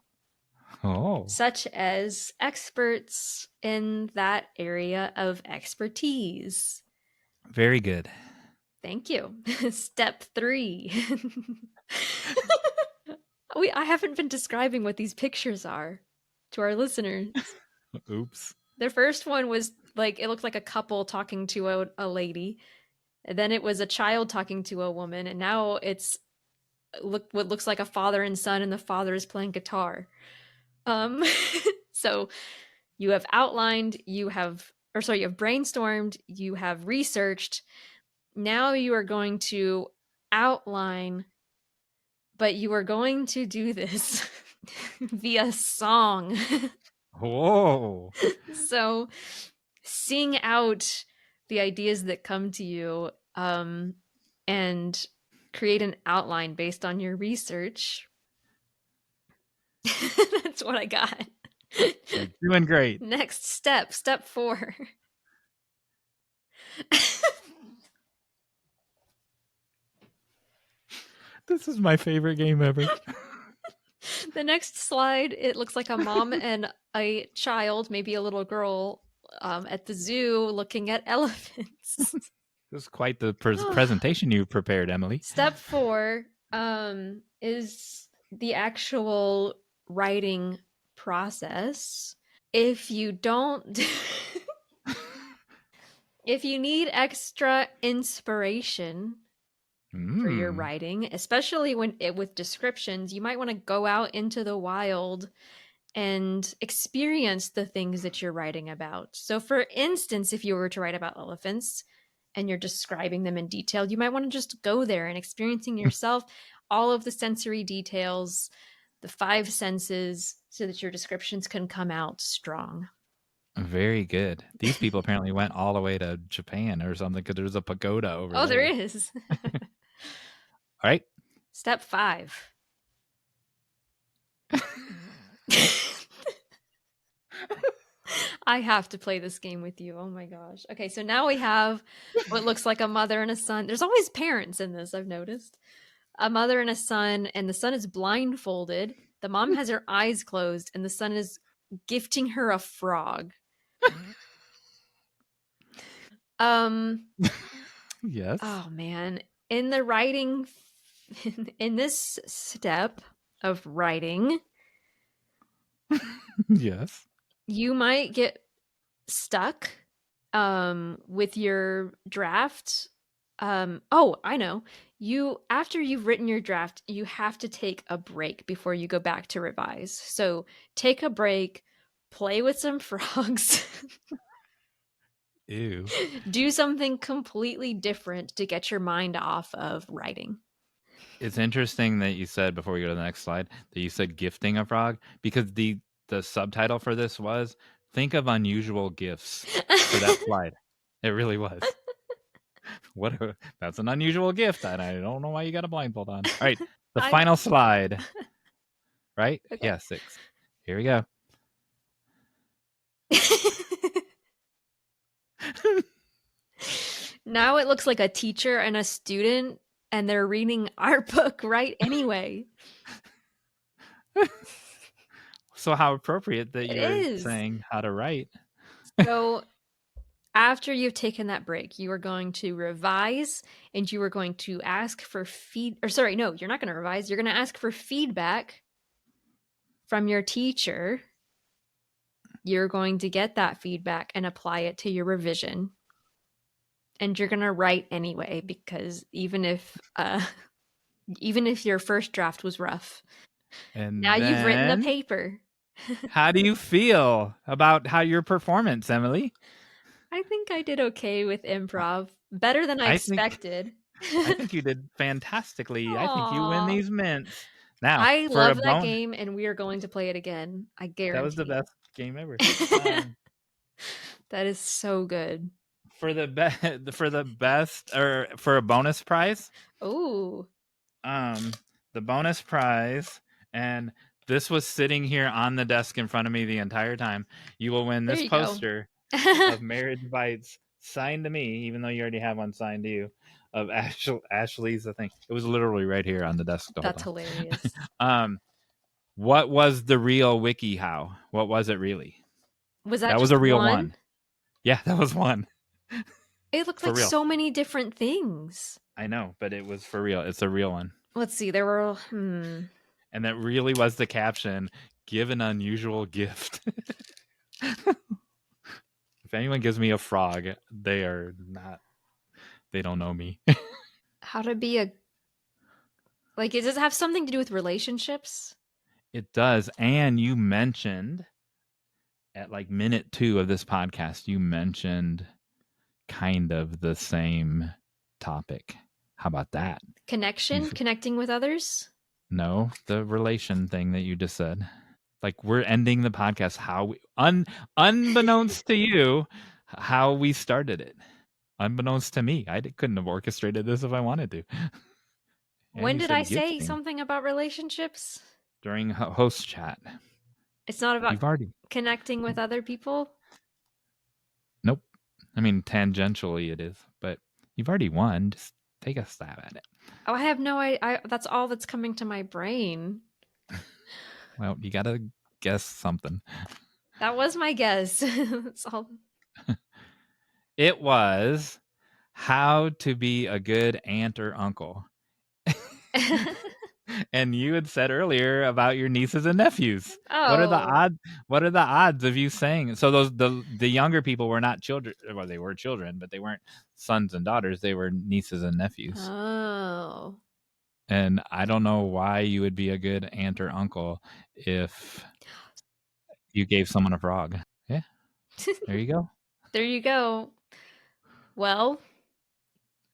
such as experts in that area of expertise. Very good. Thank you. Step 3. I haven't been describing what these pictures are to our listeners. Oops. The first one was like, it looked like a couple talking to a lady. And then it was a child talking to a woman. And now it's what looks like a father and son, and the father is playing guitar. So you have outlined, you have brainstormed, you have researched. Now you are going to outline, but you are going to do this via song. Whoa. So sing out the ideas that come to you, and create an outline based on your research. That's what I got. You're doing great. Next step 4. This is my favorite game ever. The next slide, it looks like a mom and a child, maybe a little girl, at the zoo looking at elephants. This is quite the presentation you prepared, Emily. Step 4 is the actual writing process. If you don't, if you need extra inspiration for your writing, especially when with descriptions, you might want to go out into the wild and experience the things that you're writing about. So, for instance, if you were to write about elephants and you're describing them in detail, you might want to just go there and experiencing yourself all of the sensory details, the 5 senses, so that your descriptions can come out strong. Very good. These people apparently went all the way to Japan or something because there's a pagoda over Oh, there there. is. All right. Step 5. I have to play this game with you. Oh my gosh. Okay, so now we have what looks like a mother and a son. There's always parents in this, I've noticed. A mother and a son, and the son is blindfolded. The mom has her eyes closed, and the son is gifting her a frog. Yes. Oh man. In the writing, in this step of writing, Yes. you might get stuck with your draft. Oh, I know. You after you've written your draft, you have to take a break before you go back to revise. So take a break, play with some frogs, Ew. do something completely different to get your mind off of writing. It's interesting that you said before we go to the next slide that you said gifting a frog because the subtitle for this was think of unusual gifts for that slide. It really was. That's an unusual gift, and I don't know why you got a blindfold on. All right, the I final slide. Right? okay. Yeah, 6. Here we go. Now it looks like a teacher and a student, and they're reading our book right anyway. So how appropriate that It you're is. saying how to write. So after you've taken that break, you are going to revise and you are going to ask for no, you're not going to revise. You're going to ask for feedback from your teacher. You're going to get that feedback and apply it to your revision. And you're going to write anyway because even if your first draft was rough, And now you've written the then paper. how do you feel about how your performance, Emily? I think I did okay with improv. Better than I I think expected. I think you did fantastically. I think you win Aww. these mints. Now, I for a love that bone game, and we are going to play it again. I that was the guarantee. best game ever. That is so good. For the for the best or for a bonus prize, Oh, the bonus prize, and this was sitting here on the desk in front of me the entire time. You will win there this you go. poster of Marriage Bites signed to me, even though you already have one signed to you. Of Ashley's, I think it was literally right here on the desk the whole That's time. hilarious. What was the real WikiHow? What was it really? Was that That was a just real one? one. Yeah, that was one It looked for like real. so many different things. I know, but it was for real. It's a real one. Let's see. There were And that really was the caption, give an unusual gift. If anyone gives me a frog, they don't know me. how to be a like. Does it have something to do with relationships? It does. And you mentioned at like minute 2 of this podcast, you mentioned kind of the same topic. How about that? Connecting with others. No, the relation thing that you just said. Like we're ending the podcast how unbeknownst to you how we started it. Unbeknownst to me, couldn't have orchestrated this if I wanted to. And When you did I said say gifting something about relationships? during host chat. It's not about You've already connecting with other people. nope. I mean, tangentially it is, but you've already won. Just Take a stab at it. Oh, I have no idea. That's all that's coming to my brain. Well, you gotta guess something. That was my guess. That's all. It was how to be a good aunt or uncle. And you had said earlier about your nieces and nephews. What are the Oh. odds? What are the odds of you saying so? Those the younger people were not children. Well, they were children, but they weren't sons and daughters. They were nieces and nephews. Oh. And I don't know why you would be a good aunt or uncle if you gave someone a frog. Yeah, there you go. There you go. Well,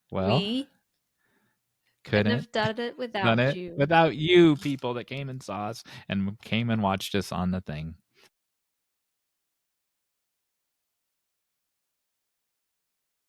Well, we couldn't couldn't have done it done without it you. without you people that came and saw us and came and watched us on the thing.